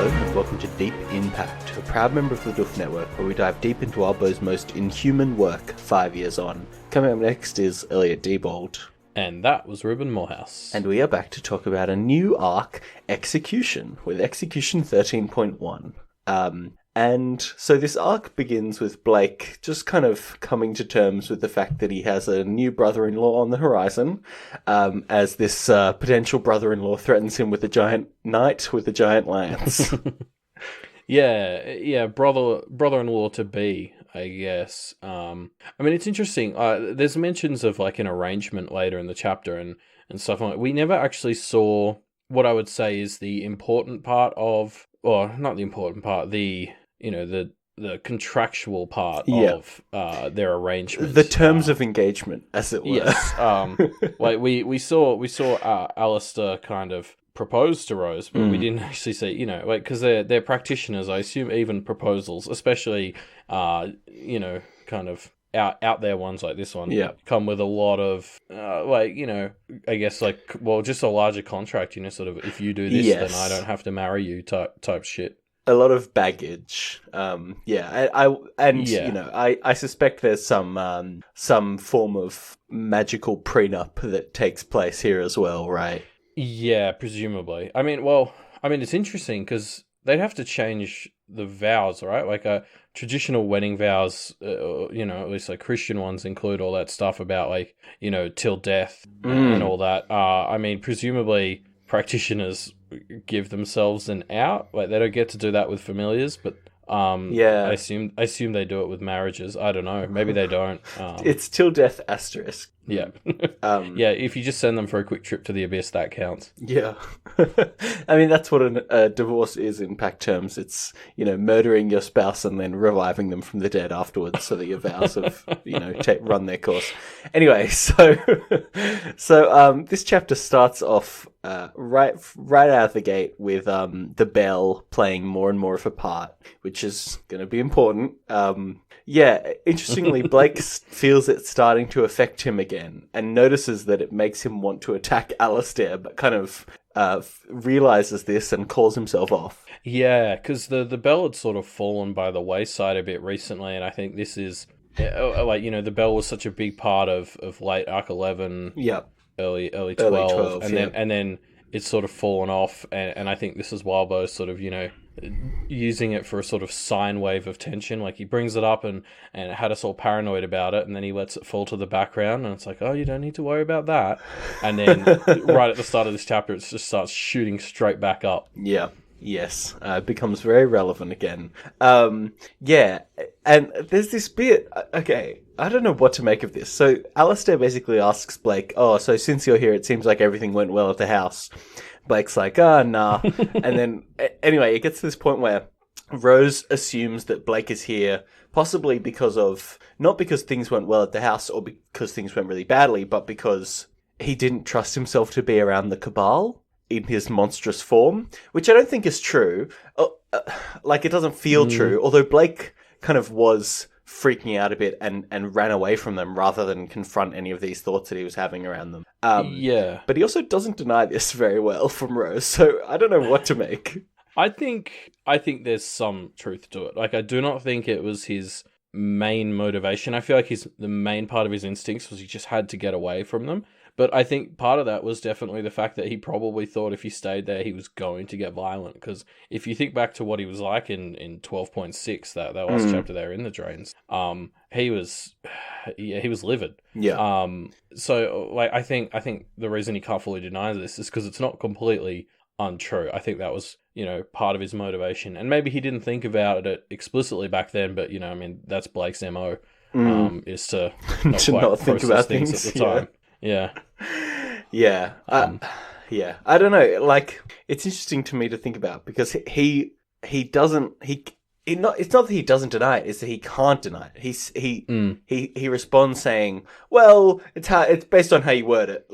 Hello and welcome to Deep In Pact, a proud member of the Doof Network where we dive deep into Wildbow's most inhuman work 5 years on. Coming up next is Elliot Diebold. And that was Ruben Morehouse. And we are back to talk about a new arc, Execution, with Execution 13.1. And so this arc begins with Blake just kind of coming to terms with the fact that he has a new brother-in-law on the horizon, as this potential brother-in-law threatens him with a giant knight with a giant lance. Yeah, brother-in-law to be, I guess. I mean, it's interesting. There's mentions of like an arrangement later in the chapter and stuff like that. We never actually saw what I would say is the important part of, or not the important part, the contractual part of their arrangement. The terms of engagement, as it were. Yes. Like we saw Alister kind of propose to Rose, but we didn't actually see, because they're practitioners. I assume even proposals, especially kind of out there ones like this one, come with a lot of I guess just a larger contract. Sort of, if you do this, then I don't have to marry you type shit. A lot of baggage. I suspect there's some form of magical prenup that takes place here as well, right? Yeah, presumably. I mean, it's interesting because they'd have to change the vows, right? Like traditional wedding vows, at least like Christian ones include all that stuff about till death and all that. I mean, presumably practitioners give themselves an out. Like they don't get to do that with familiars, but I assume they do it with marriages. I don't know. Maybe they don't. It's till death asterisk. Yeah. If you just send them for a quick trip to the abyss, that counts. Yeah. I mean, that's what a divorce is in Pact terms. It's, murdering your spouse and then reviving them from the dead afterwards so that your vows have, run their course. Anyway, so this chapter starts off right out of the gate with the bell playing more and more of a part, which is going to be important. Interestingly, Blake feels it starting to affect him again and notices that it makes him want to attack Alister, but kind of realizes this and calls himself off. Yeah, because the bell had sort of fallen by the wayside a bit recently, and I think this is, the bell was such a big part of late Arc 11, early 12, and then it's sort of fallen off, and I think this is Wildbow sort of, using it for a sort of sine wave of tension. Like he brings it up and it had us all paranoid about it, and then he lets it fall to the background, and it's like, oh, you don't need to worry about that. And then right at the start of this chapter, it just starts shooting straight back up. Yeah. Yes, it becomes very relevant again. And there's this bit, okay, I don't know what to make of this. So Alister basically asks Blake, oh, so since you're here, it seems like everything went well at the house. Blake's like, nah. And then, anyway, it gets to this point where Rose assumes that Blake is here, possibly not because things went well at the house or because things went really badly, but because he didn't trust himself to be around the Cabal in his monstrous form, which I don't think is true. It doesn't feel true, although Blake kind of was freaking out a bit and ran away from them rather than confront any of these thoughts that he was having around them. But he also doesn't deny this very well from Rose, so I don't know what to make. I think there's some truth to it. Like, I do not think it was his main motivation. I feel like the main part of his instincts was he just had to get away from them. But I think part of that was definitely the fact that he probably thought if he stayed there, he was going to get violent. Because if you think back to what he was like in 12.6, that last chapter there in the drains, he was livid. Yeah. So I think the reason he can't fully deny this is because it's not completely untrue. I think that was, part of his motivation. And maybe he didn't think about it explicitly back then, but, that's Blake's MO, is to not think about things at the time. Yeah. I don't know. It's interesting to me to think about because it's not that he doesn't deny it; it's that he can't deny it. He responds saying, "Well, it's based on how you word it,"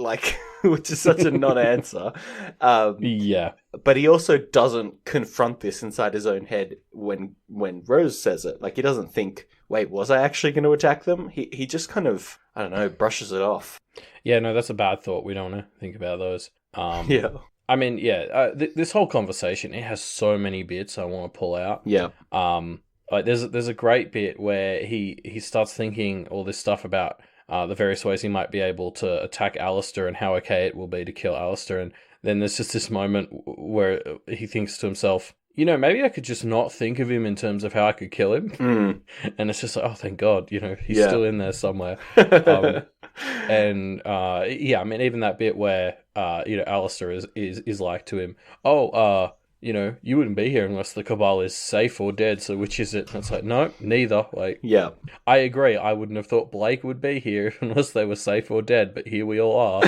which is such a non-answer. But he also doesn't confront this inside his own head when Rose says it. He doesn't think, "Wait, was I actually going to attack them?" He just kind of, I don't know, brushes it off. Yeah, no, that's a bad thought. We don't want to think about those. I mean, yeah, this whole conversation, it has so many bits I want to pull out. Yeah. Like there's a great bit where he starts thinking all this stuff about the various ways he might be able to attack Alister and how okay it will be to kill Alister, and then there's just this moment where he thinks to himself, you know, maybe I could just not think of him in terms of how I could kill him, and it's just like, oh, thank God, you know, he's still in there somewhere. And yeah, I mean, even that bit where you know, Alistair is like to him, oh, you know, you wouldn't be here unless the Cabal is safe or dead, so which is it? And it's like, no, neither. Like, Yeah. I agree, I wouldn't have thought Blake would be here unless they were safe or dead, but here we all are.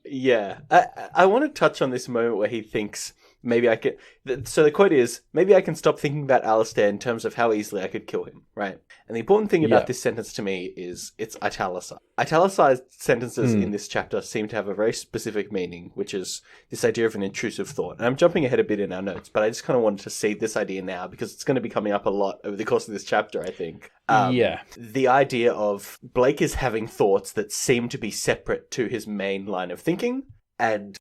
Yeah. I want to touch on this moment where he thinks maybe I could. So the quote is, maybe I can stop thinking about Alistair in terms of how easily I could kill him, right? And the important thing about this sentence to me is it's italicized. Italicized sentences in this chapter seem to have a very specific meaning, which is this idea of an intrusive thought. And I'm jumping ahead a bit in our notes, but I just kind of wanted to see this idea now because it's going to be coming up a lot over the course of this chapter, I think. The idea of Blake is having thoughts that seem to be separate to his main line of thinking, and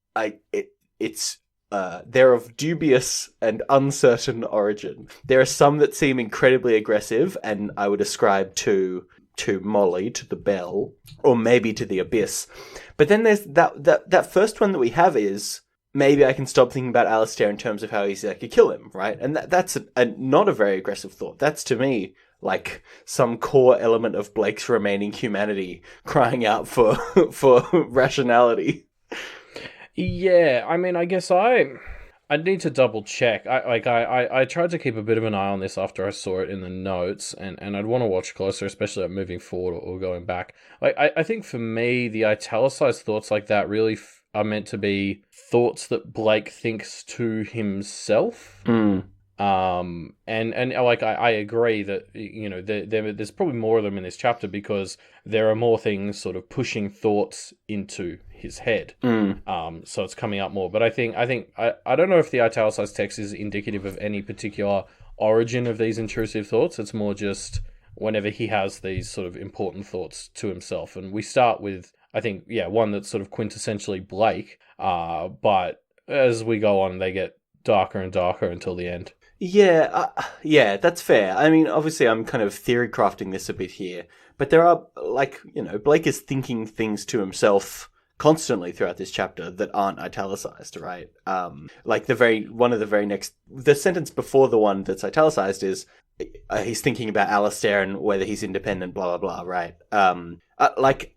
they're of dubious and uncertain origin. There are some that seem incredibly aggressive, and I would ascribe to Molly, to the Bell, or maybe to the Abyss. But then there's that first one that we have is, maybe I can stop thinking about Alistair in terms of how easy I could kill him, right? And that's not a very aggressive thought. That's, to me, like some core element of Blake's remaining humanity crying out for rationality. Yeah, I mean, I guess I need to double check. I tried to keep a bit of an eye on this after I saw it in the notes, and I'd want to watch closer, especially like moving forward or going back. Like I think for me, the italicized thoughts like that really are meant to be thoughts that Blake thinks to himself. And like I agree that, you know, there's probably more of them in this chapter because there are more things sort of pushing thoughts into his head. So it's coming up more. But I don't know if the italicized text is indicative of any particular origin of these intrusive thoughts. It's more just whenever he has these sort of important thoughts to himself. And we start with, I think, one that's sort of quintessentially Blake. But as we go on, they get darker and darker until the end. Yeah, that's fair. I mean, obviously I'm kind of theory crafting this a bit here, but there are, like, you know, Blake is thinking things to himself constantly throughout this chapter that aren't italicized, right? Like the sentence before the one that's italicized is, he's thinking about Alistair and whether he's independent, blah, blah, blah, right? I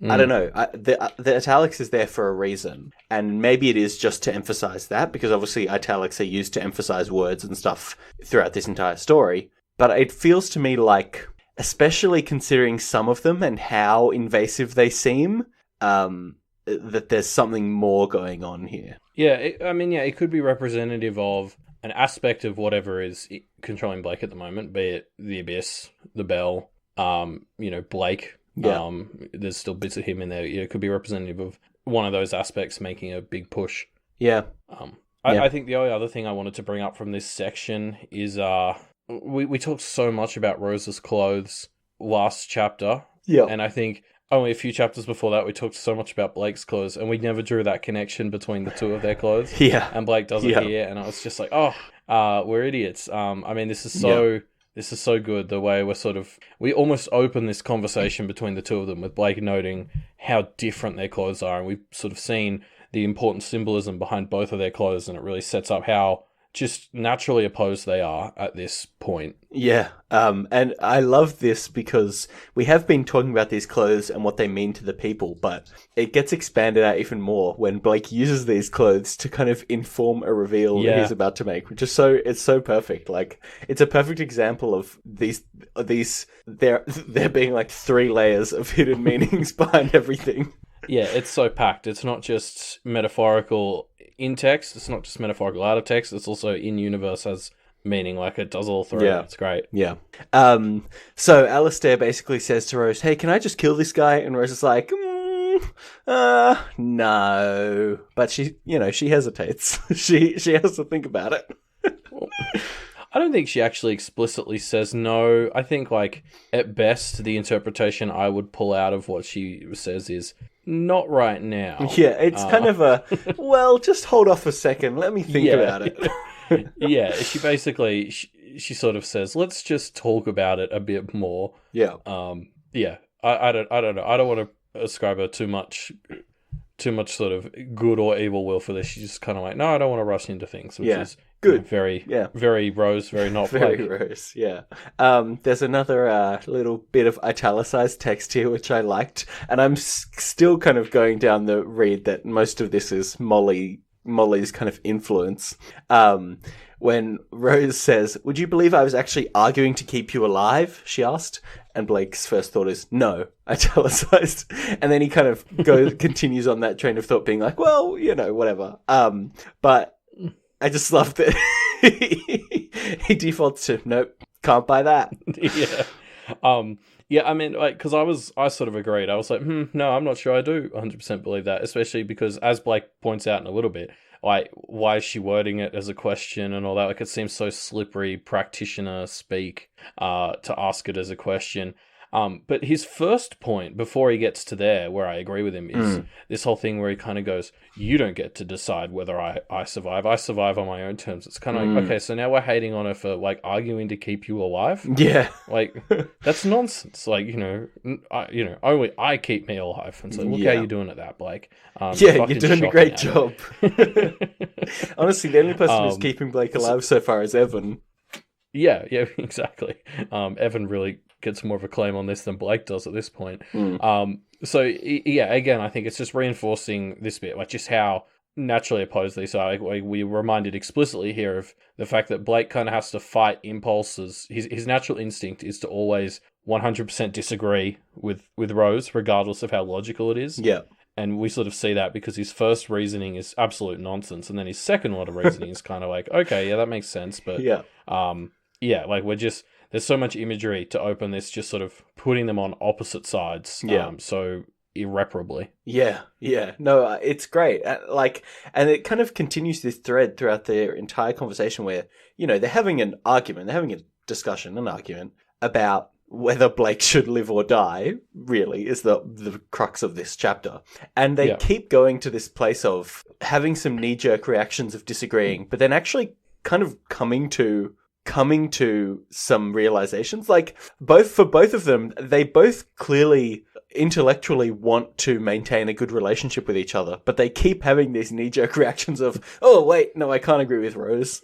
don't know. The italics is there for a reason. And maybe it is just to emphasize that, because obviously italics are used to emphasize words and stuff throughout this entire story. But it feels to me like, especially considering some of them and how invasive they seem, that there's something more going on here. Yeah, it could be representative of an aspect of whatever is controlling Blake at the moment, be it the Abyss, the Bell, Blake. Yeah. There's still bits of him in there. It could be representative of one of those aspects making a big push. Yeah. I think the only other thing I wanted to bring up from this section is we talked so much about Rose's clothes last chapter. Yeah. And I think only a few chapters before that we talked so much about Blake's clothes, and we never drew that connection between the two of their clothes. Yeah. And Blake does it here, and I was just like, we're idiots. I mean, this is so... This is so good, the way we almost open this conversation between the two of them with Blake noting how different their clothes are, and we've sort of seen the important symbolism behind both of their clothes, and it really sets up how just naturally opposed they are at this point. Yeah, and I love this because we have been talking about these clothes and what they mean to the people, but it gets expanded out even more when Blake uses these clothes to kind of inform a reveal that he's about to make, which is it's so perfect. Like, it's a perfect example of these there being like 3 layers of hidden meanings behind everything. Yeah, it's so packed. It's not just metaphorical in text, it's not just metaphorical out of text, it's also in universe as meaning, like it does all 3. It's great. Yeah. So Alistair basically says to Rose, hey, can I just kill this guy? And Rose is like, no. But she hesitates. she has to think about it. I don't think she actually explicitly says no. I think, like, at best, the interpretation I would pull out of what she says is, not right now. Yeah, it's kind of a, well, just hold off a second. Let me think about it. Yeah, she basically she sort of says, "Let's just talk about it a bit more." Yeah. Yeah. I don't know. I don't want to ascribe her too much sort of good or evil will for this. She's just kind of like, no, I don't want to rush into things, which is good. Very Rose, very not very Blake. Rose. Yeah. There's another little bit of italicized text here which I liked, and I'm still kind of going down the read that most of this is Molly's kind of influence. When Rose says, "Would you believe I was actually arguing to keep you alive?" she asked. And Blake's first thought is, no, italicized. And then he kind of continues on that train of thought, being like, well, whatever. But I just love that he defaults to, nope, can't buy that. Yeah. Yeah, I mean, like, because I sort of agreed. I was like, no, I'm not sure I do 100% believe that, especially because, as Blake points out in a little bit, like, why is she wording it as a question and all that? Like, it seems so slippery, practitioner speak, to ask it as a question. But his first point, before he gets to there, where I agree with him, is this whole thing where he kind of goes, you don't get to decide whether I survive. I survive on my own terms. It's kind of like, okay, so now we're hating on her for, like, arguing to keep you alive? Yeah. Like, that's nonsense. Like, only I keep me alive. And so look how you're doing at that, Blake. You're doing a great job. Honestly, the only person who's keeping Blake alive so far is Evan. Yeah, exactly. Evan really gets more of a claim on this than Blake does at this point. So, yeah, again, I think it's just reinforcing this bit, like just how naturally opposed these are. Like, we reminded explicitly here of the fact that Blake kind of has to fight impulses. His natural instinct is to always 100% disagree with Rose, regardless of how logical it is. Yeah. And we sort of see that because his first reasoning is absolute nonsense, and then his second lot of reasoning is kind of like, okay, yeah, that makes sense, but like there's so much imagery to open this, just sort of putting them on opposite sides, so irreparably. Yeah. No, it's great. And it kind of continues this thread throughout their entire conversation where, they're having an argument, they're having an argument about whether Blake should live or die, really, is the crux of this chapter. And they keep going to this place of having some knee-jerk reactions of disagreeing, but then actually kind of coming to some realizations. Like, for both of them, they both clearly intellectually want to maintain a good relationship with each other, but they keep having these knee-jerk reactions of, oh, wait, no, I can't agree with Rose.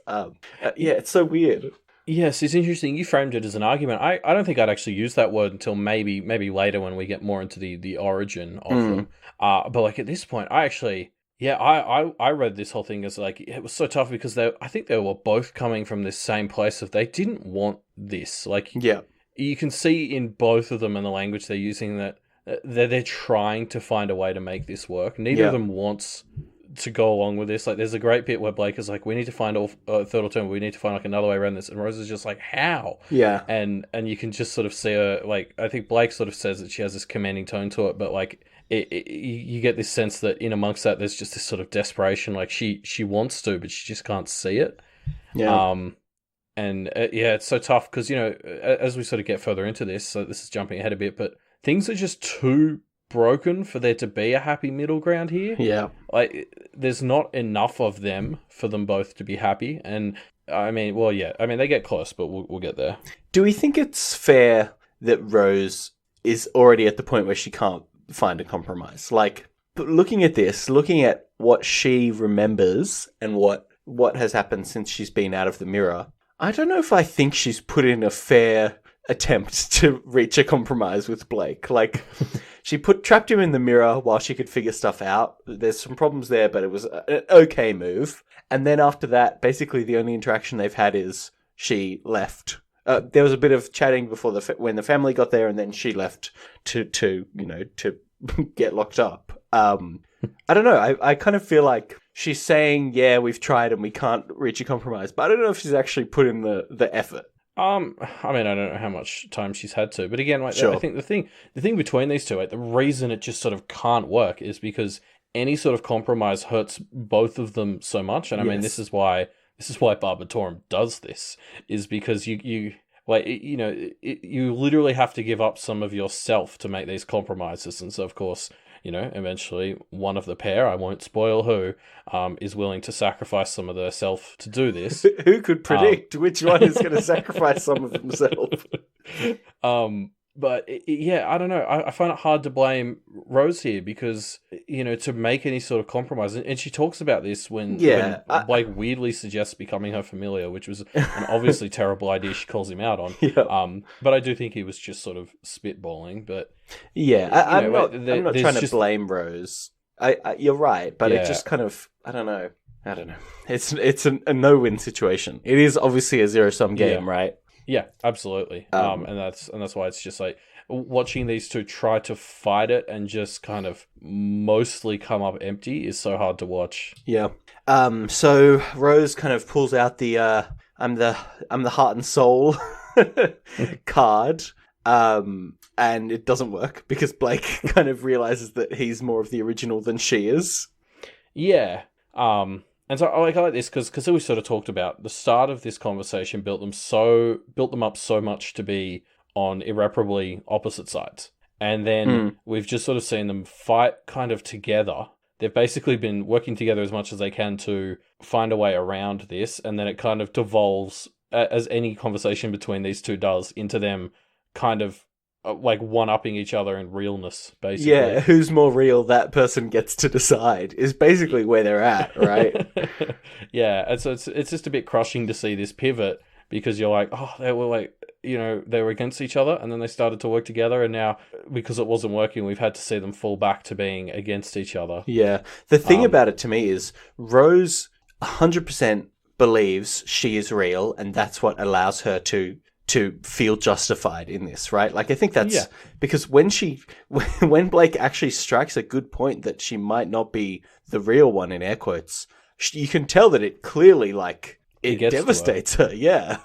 It's so weird. Yes, it's interesting. You framed it as an argument. I don't think I'd actually use that word until maybe later when we get more into the origin of them. But like at this point, I actually, I read this whole thing as like, it was so tough because I think they were both coming from this same place of they didn't want this. Like, you can see in both of them in the language they're using that they're trying to find a way to make this work. Neither of them wants to go along with this. Like, there's a great bit where Blake is like, we need to find a third alternative, we need to find like another way around this, and Rose is just like, how? And you can just sort of see her, like, I think Blake sort of says that she has this commanding tone to it, but like you get this sense that in amongst that there's just this sort of desperation, like she wants to, but she just can't see it. It's so tough because, as we sort of get further into this, so this is jumping ahead a bit, but things are just too broken for there to be a happy middle ground here. Like, there's not enough of them for them both to be happy. And I mean, they get close, but we'll get there. Do we think it's fair that Rose is already at the point where she can't find a compromise? Like, looking at what she remembers and what has happened since she's been out of the mirror, I don't know if I think she's put in a fair attempt to reach a compromise with Blake. Like, she trapped him in the mirror while she could figure stuff out. There's some problems there, but it was an okay move. And then after that, basically the only interaction they've had is she left. There was a bit of chatting before when the family got there, and then she left to get locked up. I don't know. I kind of feel like she's saying, yeah, we've tried and we can't reach a compromise, but I don't know if she's actually put in the effort. I mean, I don't know how much time she's had to, but again, like, I think the thing between these two, like, the reason it just sort of can't work is because any sort of compromise hurts both of them so much. And I mean, this is why Barbatorum does this, is because you literally have to give up some of yourself to make these compromises. And so, of course, eventually one of the pair, I won't spoil who, is willing to sacrifice some of their self to do this. Who could predict which one is going to sacrifice some of himself? But yeah, I don't know. I find it hard to blame Rose here because, to make any sort of compromise. And she talks about this when Blake weirdly suggests becoming her familiar, which was an obviously terrible idea she calls him out on. Yeah. But I do think he was just sort of spitballing. But yeah, I'm not trying to blame Rose. You're right, but it just kind of, I don't know. It's a no-win situation. It is obviously a zero-sum game, right? Yeah, absolutely. And that's why it's just like watching these two try to fight it and just kind of mostly come up empty is so hard to watch. Yeah. So Rose kind of pulls out the I'm the heart and soul card. And it doesn't work because Blake kind of realizes that he's more of the original than she is. Yeah. And so I like this because we sort of talked about the start of this conversation built them up so much to be on irreparably opposite sides. And then we've just sort of seen them fight kind of together. They've basically been working together as much as they can to find a way around this. And then it kind of devolves, as any conversation between these two does, into them kind of like one-upping each other in realness, basically. Yeah, who's more real, that person gets to decide, is basically where they're at, right? Yeah, and so it's just a bit crushing to see this pivot, because you're like, oh, they were like, they were against each other, and then they started to work together, and now, because it wasn't working, we've had to see them fall back to being against each other. Yeah. The thing about it to me is, Rose 100% believes she is real, and that's what allows her to feel justified in this, right? Like, I think that's because when Blake actually strikes a good point that she might not be the real one, in air quotes, you can tell that it clearly, like, it devastates her. Yeah.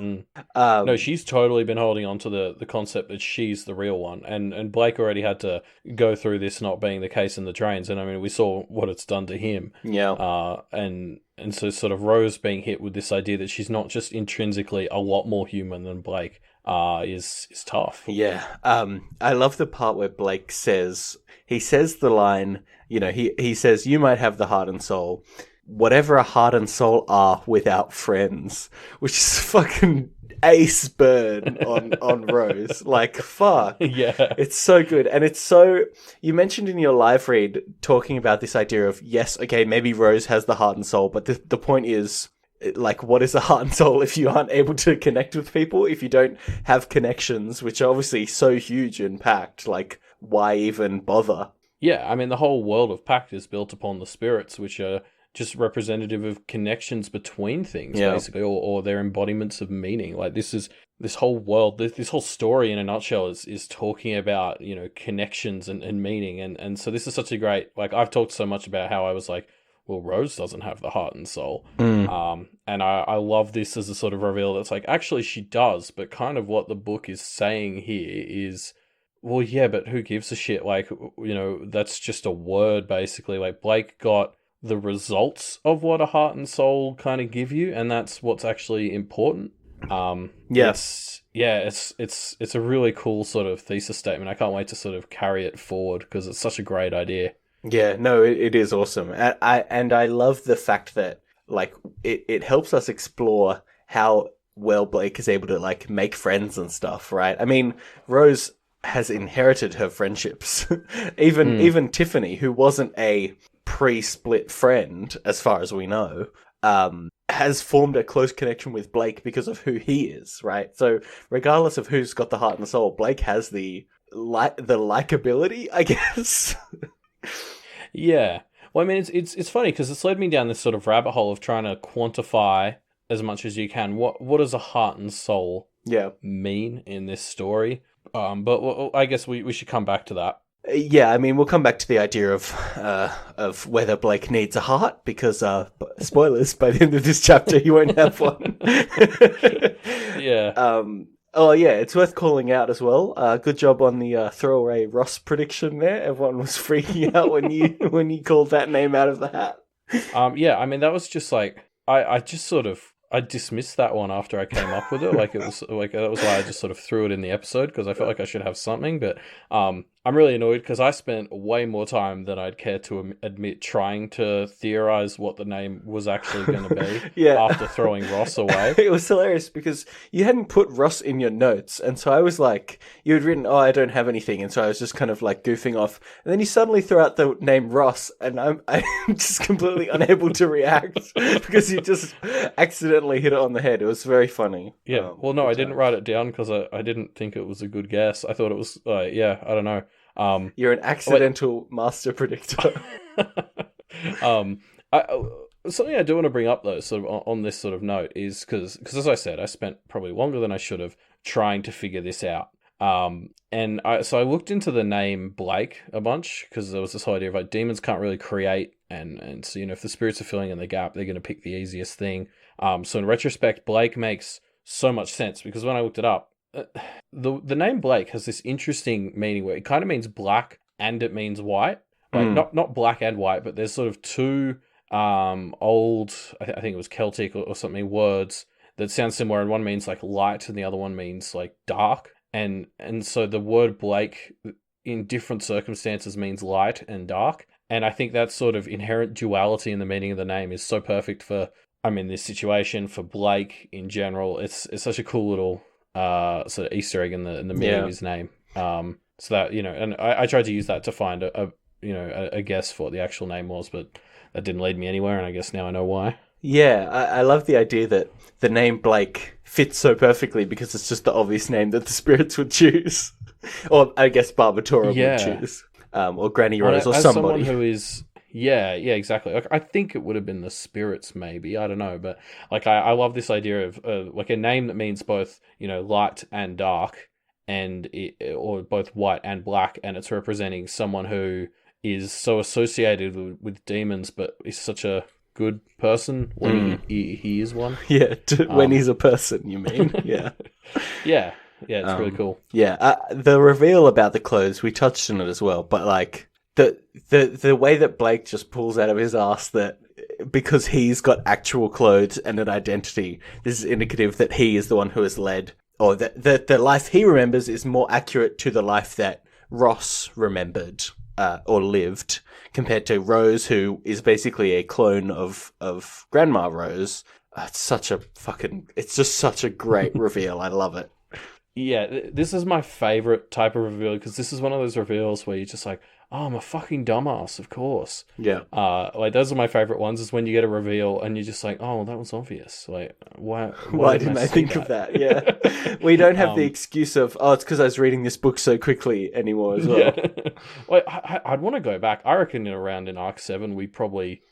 No, she's totally been holding on to the concept that she's the real one. And Blake already had to go through this not being the case in the trains. And I mean, we saw what it's done to him. Yeah. And so sort of Rose being hit with this idea that she's not just intrinsically a lot more human than Blake is tough. Yeah. I love the part where Blake says the line, he says, "You might have the heart and soul. Whatever a heart and soul are without friends," which is fucking ace burn on Rose. Like, fuck. Yeah. It's so good. And it's so... You mentioned in your live read talking about this idea of, yes, okay, maybe Rose has the heart and soul, but the point is, like, what is a heart and soul if you aren't able to connect with people? If you don't have connections, which are obviously so huge in Pact, like, why even bother? Yeah, I mean, the whole world of Pact is built upon the spirits, which are just representative of connections between things, basically, or their embodiments of meaning. Like, this whole world, this whole story in a nutshell is talking about, connections and meaning. And so this is such a great, like, I've talked so much about how I was like, well, Rose doesn't have the heart and soul. And I love this as a sort of reveal that's like, actually she does, but kind of what the book is saying here is, well, yeah, but who gives a shit? Like, that's just a word, basically. Like, Blake got the results of what a heart and soul kind of give you, and that's what's actually important. It's a really cool sort of thesis statement. I can't wait to sort of carry it forward because it's such a great idea. Yeah, no, it is awesome. And I love the fact that, like, it helps us explore how well Blake is able to, like, make friends and stuff, right? I mean, Rose has inherited her friendships. Even Tiffany, who wasn't a pre-split friend, as far as we know, has formed a close connection with Blake because of who he is, right? So regardless of who's got the heart and the soul, Blake has the likability, I guess. Yeah. Well, I mean, it's funny because it's led me down this sort of rabbit hole of trying to quantify as much as you can what does a heart and soul mean in this story. But I guess we should come back to that. Yeah, I mean, we'll come back to the idea of whether Blake needs a heart, because, spoilers, by the end of this chapter, he won't have one. Yeah. Oh, yeah, it's worth calling out as well. Good job on the throwaway Ross prediction there. Everyone was freaking out when you called that name out of the hat. Yeah, I mean, that was just like, I just sort of, I dismissed that one after I came up with it. Like, it was like, that was why I just sort of threw it in the episode, because I felt like I should have something. But I'm I'm really annoyed because I spent way more time than I'd care to admit trying to theorize what the name was actually going to be Yeah. after throwing Ross away. It was hilarious because you hadn't put Ross in your notes, and so I was like, you had written, "Oh, I don't have anything," and so I was just kind of like goofing off, and then you suddenly throw out the name Ross, and I'm just completely unable to react because you just accidentally hit it on the head. It was very funny. Yeah, well, no, I didn't write it down because I didn't think it was a good guess. I thought it was, yeah, I don't know. You're an accidental master predictor. um, something I do want to bring up though, sort of on this sort of note, is because as I said, I spent probably longer than I should have trying to figure this out. And so I looked into the name Blake a bunch because there was this whole idea of like demons can't really create, and so if the spirits are filling in the gap, they're going to pick the easiest thing. So in retrospect, Blake makes so much sense because when I looked it up, the name Blake has this interesting meaning where it kind of means black and it means white, like not black and white, but there's sort of two old, I think it was Celtic or something, words that sound similar, and one means like light and the other one means like dark, and so the word Blake in different circumstances means light and dark, and I think that sort of inherent duality in the meaning of the name is so perfect for this situation, for Blake in general. It's such a cool little sort of Easter egg in the meaning of his name. So that and I tried to use that to find a guess for what the actual name was, but that didn't lead me anywhere, and I guess now I know why. Yeah, I love the idea that the name Blake fits so perfectly because it's just the obvious name that the spirits would choose, or I guess Barbatora would choose, or Granny Rose, or as somebody. Someone who is. Yeah, exactly. Like I think it would have been the spirits, maybe. I don't know, but like I love this idea of like a name that means both light and dark, or both white and black, and it's representing someone who is so associated with demons, but is such a good person when he is one. Yeah, when he's a person, you mean? Yeah. Yeah, it's really cool. Yeah, the reveal about the clothes, we touched on it as well, but like the way that Blake just pulls out of his ass that because he's got actual clothes and an identity, this is indicative that he is the one who has led, or that the life he remembers is more accurate to the life that Ross remembered or lived, compared to Rose, who is basically a clone of Grandma Rose. It's just such a great reveal. I love it. Yeah, this is my favorite type of reveal because this is one of those reveals where you're just like, oh, I'm a fucking dumbass, of course. Yeah. Like those are my favorite ones. Is when you get a reveal and you're just like, oh, well, that was obvious. Like, why didn't I think of that? Yeah. We don't have the excuse of, oh, it's because I was reading this book so quickly anymore as well. Yeah. Well, I'd want to go back. I reckon around in Arc 7 we probably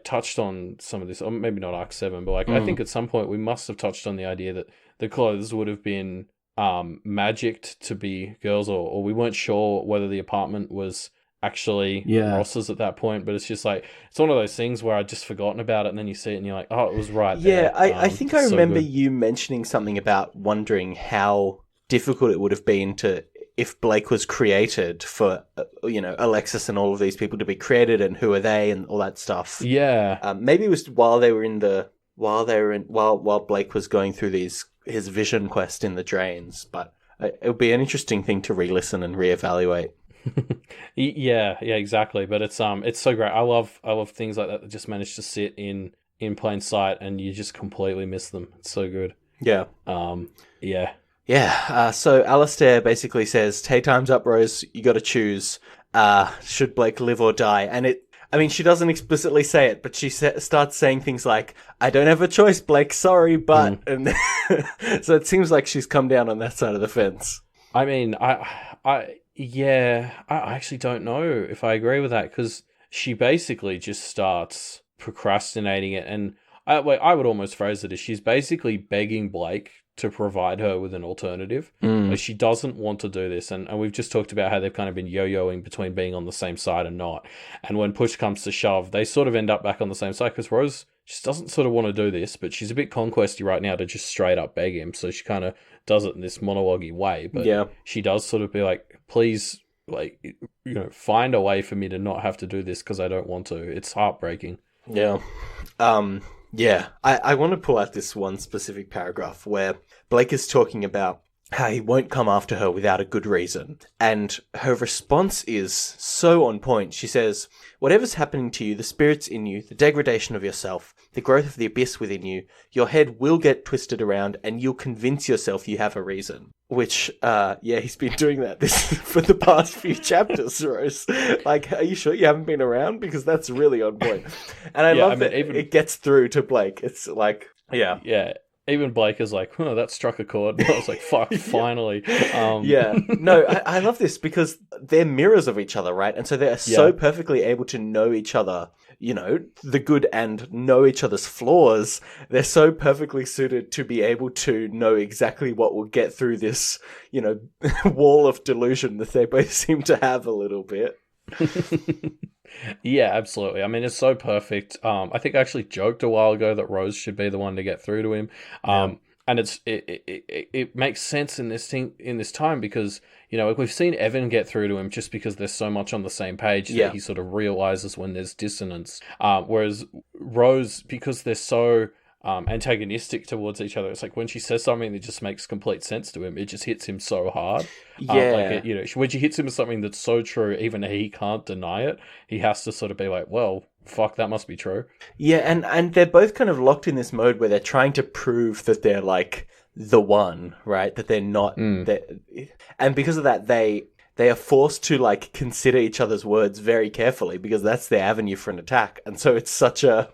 touched on some of this, or maybe not Arc 7, but I think at some point we must have touched on the idea that the clothes would have been magicked to be girls, or we weren't sure whether the apartment was actually Ross's at that point, but it's just like it's one of those things where I'd just forgotten about it, and then you see it and you're like, oh, it was right there. I think I remember you mentioning something about wondering how difficult it would have been if Blake was created for Alexis and all of these people to be created, and who are they and all that stuff. Maybe it was while Blake was going through his vision quest in the drains, but it would be an interesting thing to re-listen and reevaluate. Yeah, exactly. But it's so great. I love things like that just manage to sit in plain sight and you just completely miss them. It's so good. Yeah. Yeah. So Alister basically says, "Hey, time's up, Rose. You got to choose. Should Blake live or die?" And she doesn't explicitly say it, but she starts saying things like, "I don't have a choice, Blake. Sorry, but..." And so it seems like she's come down on that side of the fence. I mean, I actually don't know if I agree with that, because she basically just starts procrastinating it, and I would almost phrase it as she's basically begging Blake to provide her with an alternative. Like, she doesn't want to do this, and we've just talked about how they've kind of been yo-yoing between being on the same side and not, and when push comes to shove, they sort of end up back on the same side, because Rose just doesn't sort of want to do this, but she's a bit conquesty right now to just straight up beg him, so she kind of does it in this monologue-y way, but she does sort of be like, please, find a way for me to not have to do this because I don't want to. It's heartbreaking. Yeah. I want to pull out this one specific paragraph where Blake is talking about how he won't come after her without a good reason. And her response is so on point. She says, "Whatever's happening to you, the spirits in you, the degradation of yourself, the growth of the abyss within you, your head will get twisted around and you'll convince yourself you have a reason." Which, he's been doing that this for the past few chapters, Rose. Like, are you sure you haven't been around? Because that's really on point. And I love that it gets through to Blake. It's like, yeah. Yeah. Even Blake is like, "Oh, that struck a chord." I was like, "Fuck, finally." No, I love this because they're mirrors of each other, right? And so they're so perfectly able to know each other, the good, and know each other's flaws. They're so perfectly suited to be able to know exactly what will get through this, wall of delusion that they both seem to have a little bit. Yeah, absolutely. I mean, it's so perfect. I think I actually joked a while ago that Rose should be the one to get through to him. And it makes sense in this time because we've seen Evan get through to him just because there's so much on the same page that he sort of realizes when there's dissonance. Whereas Rose, because they're so antagonistic towards each other, it's like when she says something that just makes complete sense to him, it just hits him so hard. When she hits him with something that's so true, even he can't deny it. He has to sort of be like, well, fuck, that must be true. Yeah, and they're both kind of locked in this mode where they're trying to prove that they're like the one, right? That they're not. And because of that, they are forced to like consider each other's words very carefully because that's their avenue for an attack. And so it's a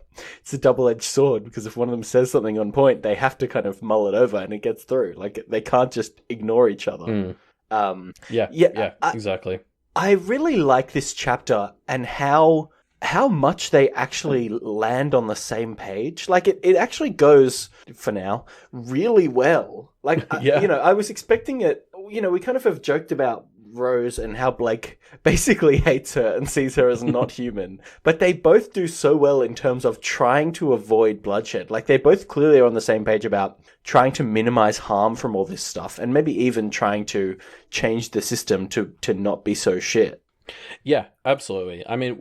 double-edged sword because if one of them says something on point, they have to kind of mull it over and it gets through. Like they can't just ignore each other. Exactly. I really like this chapter and how much they actually land on the same page. Like it actually goes, for now, really well. Like, I was expecting it, we kind of have joked about Rose and how Blake basically hates her and sees her as not human. But they both do so well in terms of trying to avoid bloodshed. Like they both clearly are on the same page about trying to minimize harm from all this stuff and maybe even trying to change the system to not be so shit. Yeah, absolutely. I mean,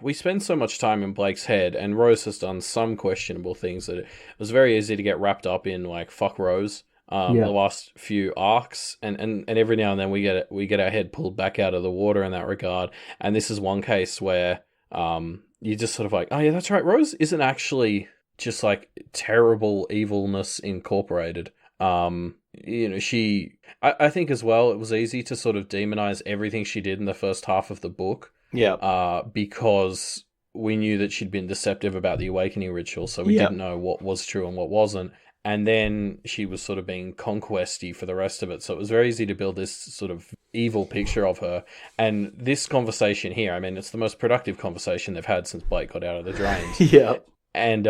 we spend so much time in Blake's head, and Rose has done some questionable things that it was very easy to get wrapped up in, like fuck Rose. The last few arcs, and every now and then we get our head pulled back out of the water in that regard. And this is one case where you just sort of like, oh yeah, that's right. Rose isn't actually just like terrible evilness incorporated. I think as well, it was easy to sort of demonize everything she did in the first half of the book. Yeah. Because we knew that she'd been deceptive about the awakening ritual, so we didn't know what was true and what wasn't. And then she was sort of being conquesty for the rest of it. So it was very easy to build this sort of evil picture of her. And this conversation here, I mean, it's the most productive conversation they've had since Blake got out of the drains. Yeah. And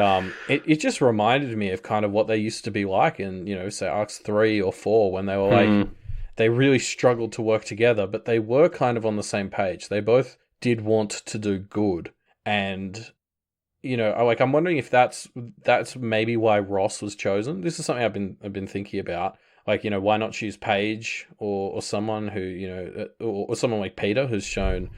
it just reminded me of kind of what they used to be like in, say, arcs 3 or 4 when they were like, they really struggled to work together, but they were kind of on the same page. They both did want to do good. And I'm wondering if that's maybe why Ross was chosen. This is something I've been thinking about. Like, why not choose Paige or someone who, or someone like Peter who's shown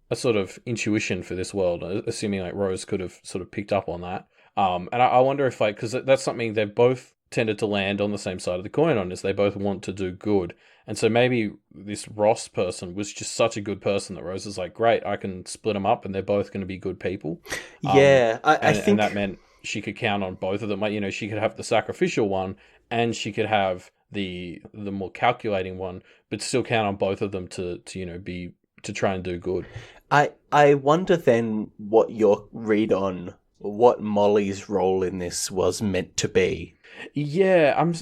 a sort of intuition for this world, assuming like Rose could have sort of picked up on that. And I wonder if because that's something they've both tended to land on the same side of the coin on, is they both want to do good. And so maybe this Ross person was just such a good person that Rose is like, great, I can split them up and they're both going to be good people. Yeah, I think... And that meant she could count on both of them. Like, she could have the sacrificial one and she could have the more calculating one, but still count on both of them to try and do good. I wonder then what your read on what Molly's role in this was meant to be. Yeah, I'm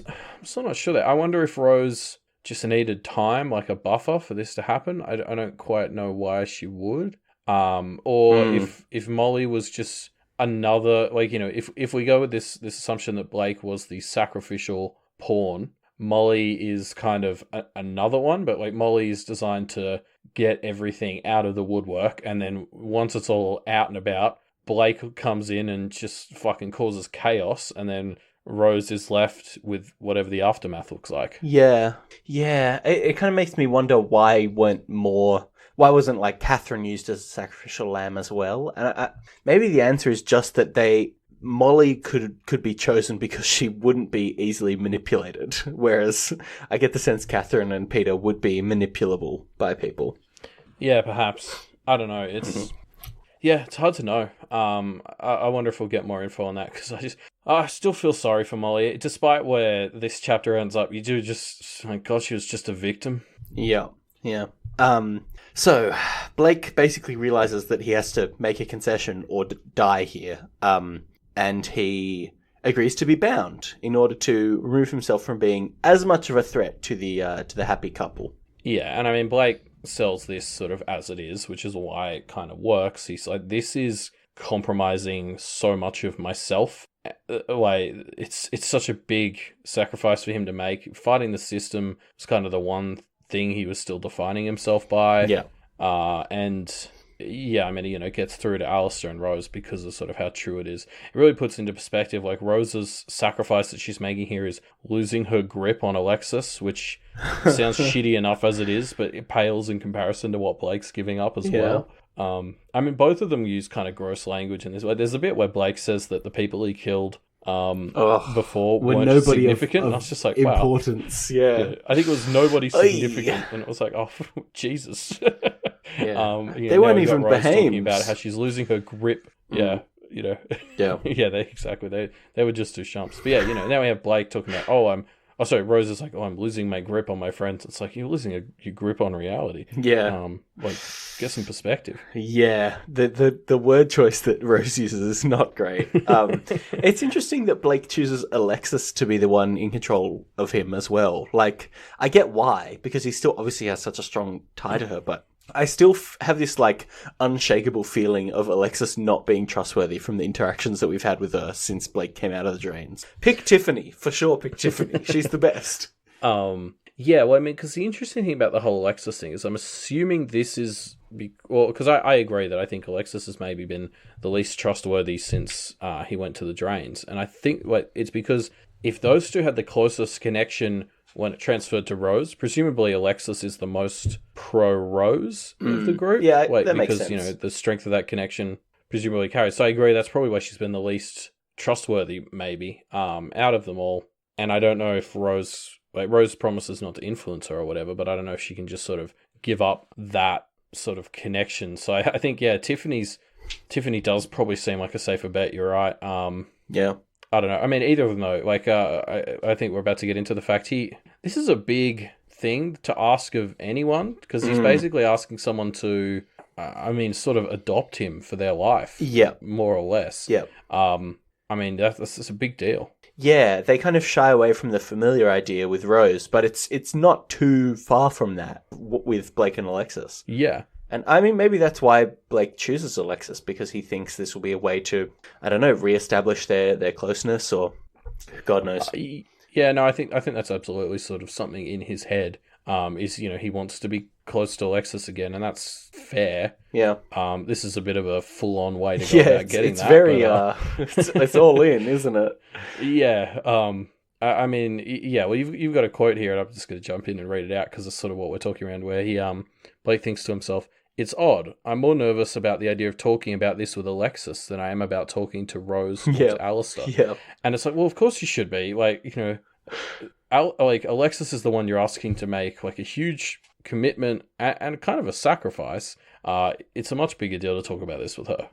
still not sure that. I wonder if Rose just needed time, like a buffer for this to happen. I don't quite know why she would. If Molly was just another, like, if we go with this assumption that Blake was the sacrificial pawn, Molly is kind of another one, but like Molly is designed to get everything out of the woodwork, and then once it's all out and about, Blake comes in and just fucking causes chaos, and then Rose is left with whatever the aftermath looks like. Yeah. It kind of makes me wonder why wasn't like Catherine used as a sacrificial lamb as well? And maybe the answer is just that Molly could be chosen because she wouldn't be easily manipulated, whereas I get the sense Catherine and Peter would be manipulable by people. Yeah, perhaps. I don't know. It's yeah, it's hard to know. I wonder if we'll get more info on that, because I still feel sorry for Molly, despite where this chapter ends up. You do just, my God, she was just a victim. Yeah. So Blake basically realizes that he has to make a concession or die here. And he agrees to be bound in order to remove himself from being as much of a threat to the happy couple. Yeah, and I mean, Blake sells this sort of as it is, which is why it kind of works. He's like, this is compromising so much of myself. Like, it's such a big sacrifice for him to make. Fighting the system was kind of the one thing he was still defining himself by. Yeah. And yeah, I mean, you know, it gets through to Alister and Rose because of sort of how true it is. It really puts into perspective, like, Rose's sacrifice that she's making here is losing her grip on Alexis, which sounds shitty enough as it is, but it pales in comparison to what Blake's giving up as well. I mean, both of them use kind of gross language in this way. There's a bit where Blake says that the people he killed before weren't significant. And I was just like, wow. Importance, yeah. I think it was nobody significant, and it was like, oh, Jesus. Yeah. They weren't even behaved. Talking about how she's losing her grip. Yeah, you know. Yeah. Yeah, they were just two shumps. But yeah, you know, now we have Blake talking about, Rose is like, I'm losing my grip on my friends. It's like, you're losing your grip on reality. Yeah. Like, get some perspective. Yeah. The word choice that Rose uses is not great. It's interesting that Blake chooses Alexis to be the one in control of him as well. Like, I get why, because he still obviously has such a strong tie to her, but I still have this, like, unshakable feeling of Alexis not being trustworthy from the interactions that we've had with her since Blake came out of the drains. Pick Tiffany. For sure, pick Tiffany. She's the best. Yeah, well, I mean, because the interesting thing about the whole Alexis thing is I'm assuming this is... because I agree that I think Alexis has maybe been the least trustworthy since he went to the drains. And I think it's because if those two had the closest connection when it transferred to Rose, presumably Alexis is the most pro-Rose of the group. Yeah, that makes sense. Because, you know, the strength of that connection presumably carries. So I agree, that's probably why she's been the least trustworthy, maybe, out of them all. And I don't know if Rose promises not to influence her or whatever, but I don't know if she can just sort of give up that sort of connection. So I think, yeah, Tiffany does probably seem like a safer bet, you're right. Yeah. I don't know. I mean, either of them, though. Like, I think we're about to get into the fact this is a big thing to ask of anyone, because he's basically asking someone to, sort of adopt him for their life. Yeah. More or less. Yeah. I mean, that's a big deal. Yeah, they kind of shy away from the familiar idea with Rose, but it's not too far from that with Blake and Alexis. Yeah. And I mean, maybe that's why Blake chooses Alexis, because he thinks this will be a way to, I don't know, reestablish their closeness, or God knows. Yeah, no, I think that's absolutely sort of something in his head. Is, you know, he wants to be close to Alexis again, and that's fair. Yeah. This is a bit of a full-on way to go about getting it's that. Very, it's all in, isn't it? Yeah. I mean, yeah. Well, you've got a quote here, and I'm just going to jump in and read it out because it's sort of what we're talking around. Where Blake thinks to himself, "It's odd. I'm more nervous about the idea of talking about this with Alexis than I am about talking to Rose or to Alister." Yeah. And it's like, well, of course you should be. Like, you know, Alexis is the one you're asking to make like a huge commitment and kind of a sacrifice. It's a much bigger deal to talk about this with her.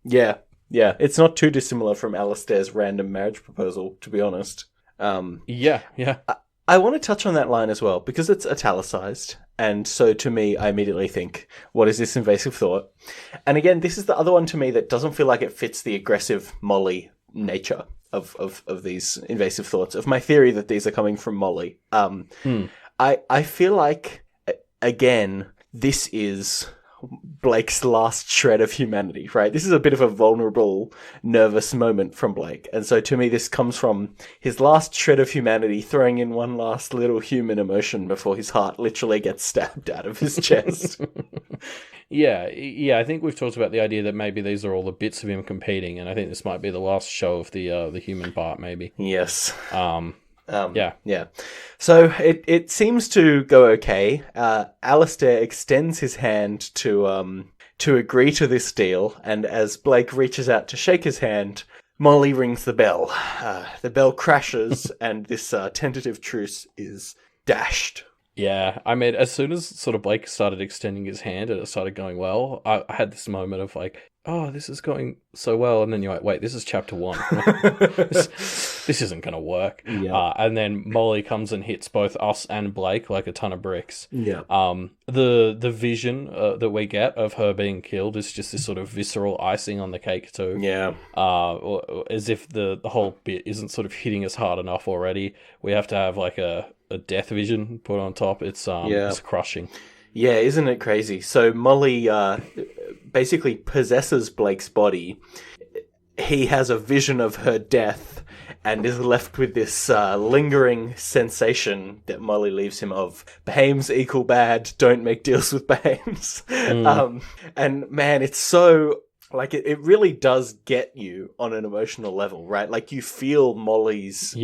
Yeah. Yeah. It's not too dissimilar from Alistair's random marriage proposal, to be honest. Yeah. I want to touch on that line as well, because it's italicized. And so to me, I immediately think, what is this invasive thought? And again, this is the other one to me that doesn't feel like it fits the aggressive Molly nature of these invasive thoughts, of my theory that these are coming from Molly. I feel like, again, this is Blake's last shred of humanity, right? This is a bit of a vulnerable, nervous moment from Blake. And so to me, this comes from his last shred of humanity throwing in one last little human emotion before his heart literally gets stabbed out of his chest. Yeah, I think we've talked about the idea that maybe these are all the bits of him competing, and I think this might be the last show of the human part, maybe. Yes. Yeah. So it seems to go okay. Alister extends his hand to agree to this deal, and as Blake reaches out to shake his hand, Molly rings the bell. The bell crashes, and this tentative truce is dashed. Yeah, I mean, as soon as sort of Blake started extending his hand and it started going well, I had this moment of like, oh, this is going so well. And then you're like, wait, this is chapter 1. this isn't going to work. Yeah. And then Molly comes and hits both us and Blake like a ton of bricks. Yeah. The vision that we get of her being killed is just this sort of visceral icing on the cake too. Yeah. As if the whole bit isn't sort of hitting us hard enough already. We have to have like a death vision put on top. It's crushing. Yeah, isn't it crazy? So Molly basically possesses Blake's body. He has a vision of her death and is left with this lingering sensation that Molly leaves him of Bahames equal bad, don't make deals with Bahames. And man, it's so... Like, it really does get you on an emotional level, right? Like, you feel Molly's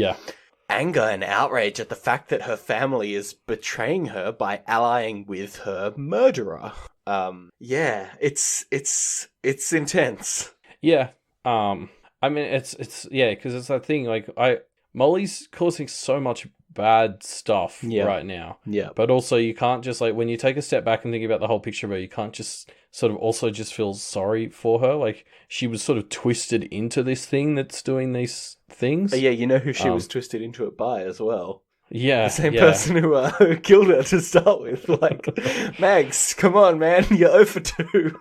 anger and outrage at the fact that her family is betraying her by allying with her murderer. It's intense. Yeah. I mean, it's because it's that thing, like, Molly's causing so much bad stuff right now. Yeah. But also you can't just, like, when you take a step back and think about the whole picture of her, you can't just sort of also just feel sorry for her. Like, she was sort of twisted into this thing that's doing these things. Yeah, you know who she was twisted into it by as well. Yeah. The same person who killed her to start with. Like, Mags, come on, man, you're 0 for 2.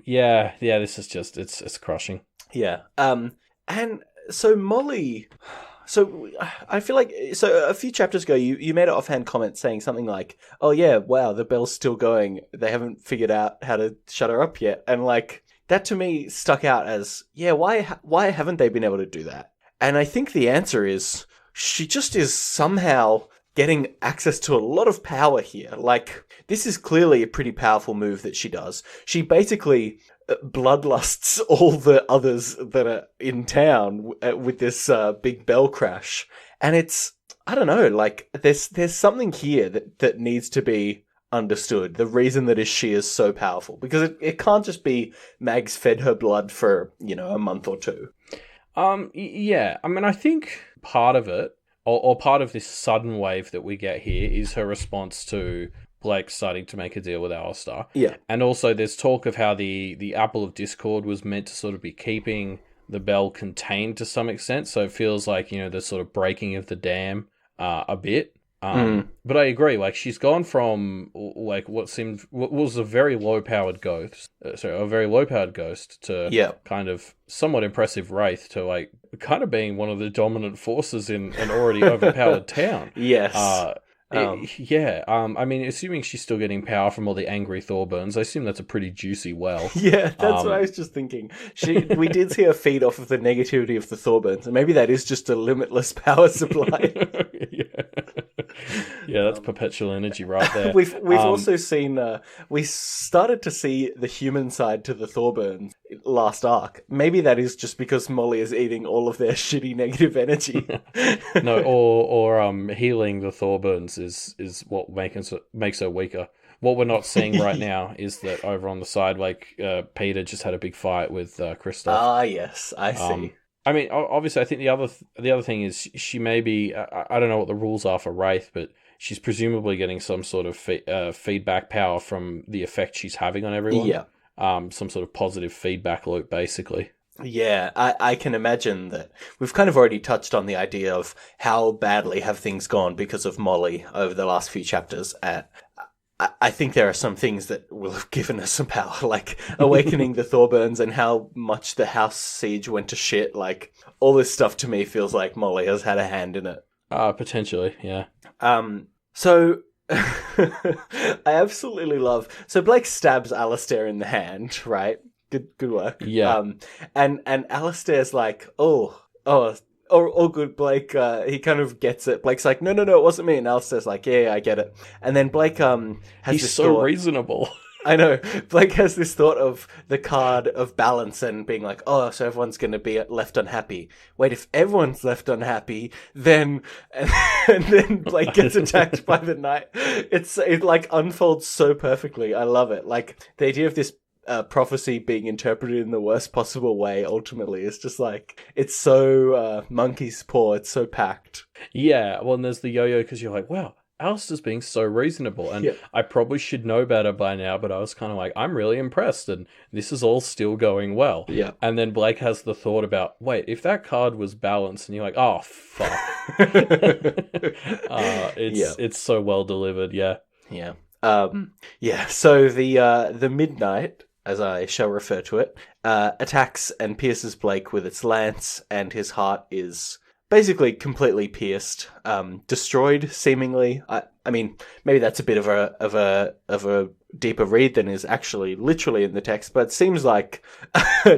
This is just, it's crushing. Yeah. And so Molly... So I feel like, so a few chapters ago, you made an offhand comment saying something like, oh yeah, wow, the bell's still going. They haven't figured out how to shut her up yet. And like, that to me stuck out as, yeah, why haven't they been able to do that? And I think the answer is, she just is somehow getting access to a lot of power here. Like, this is clearly a pretty powerful move that she does. She basically bloodlusts all the others that are in town with this big bell crash. And it's, I don't know, like, there's something here that needs to be understood. The reason that she is so powerful. Because it can't just be Mags fed her blood for, a month or two. Yeah. I mean, I think part of it, or part of this sudden wave that we get here, is her response to Blake starting to make a deal with Alister. Yeah. And also there's talk of how the Apple of Discord was meant to sort of be keeping the bell contained to some extent. So it feels like, the sort of breaking of the dam a bit. But I agree, like, she's gone from like what was a very low-powered ghost, to kind of somewhat impressive wraith to like kind of being one of the dominant forces in an already overpowered town. Yes. I mean, assuming she's still getting power from all the angry Thorburns, I assume that's a pretty juicy well. Yeah, that's what I was just thinking. We did see her feed off of the negativity of the Thorburns, and maybe that is just a limitless power supply. Yeah, that's perpetual energy right there. We've also seen, we started to see the human side to the Thorburns last arc. Maybe that is just because Molly is eating all of their shitty negative energy. No, or healing the Thorburns is what makes her weaker. What we're not seeing right now is that over on the side, like, Peter just had a big fight with Kristoff. Ah, yes, I see. I mean, obviously, I think the other thing is she may be, I don't know what the rules are for Wraith, but she's presumably getting some sort of feedback power from the effect she's having on everyone. Yeah. Some sort of positive feedback loop, basically. Yeah, I can imagine that we've kind of already touched on the idea of how badly have things gone because of Molly over the last few chapters. I think there are some things that will have given us some power, like awakening the Thorburns and how much the house siege went to shit. Like, all this stuff to me feels like Molly has had a hand in it. Potentially, yeah. So I absolutely love... So Blake stabs Alister in the hand, right? Good work. Yeah. And Alistair's like, oh, good, Blake. He kind of gets it. Blake's like, no, it wasn't me. And Alistair's like, yeah, I get it. And then Blake has He's this so thought. reasonable. I know. Blake has this thought of the card of balance and being like, oh, so everyone's going to be left unhappy. Wait, if everyone's left unhappy, then... And then Blake gets attacked by the knight. It like unfolds so perfectly. I love it. Like, the idea of this prophecy being interpreted in the worst possible way. Ultimately, it's just like it's so monkey's paw. It's so packed. Yeah, well, and there's the yo-yo because you're like, wow, Alistair's being so reasonable, and Yeah. I probably should know better by now, but I was kind of like, I'm really impressed, and this is all still going well. Yeah. And then Blake has the thought about, wait, if that card was balanced, and you're like, oh fuck, Yeah. it's so well delivered, yeah. Yeah. Yeah. So the Midnight, as I shall refer to it, attacks and pierces Blake with its lance, and his heart is basically completely pierced, destroyed, seemingly. I mean, maybe that's a bit of a deeper read than is actually literally in the text, but it seems like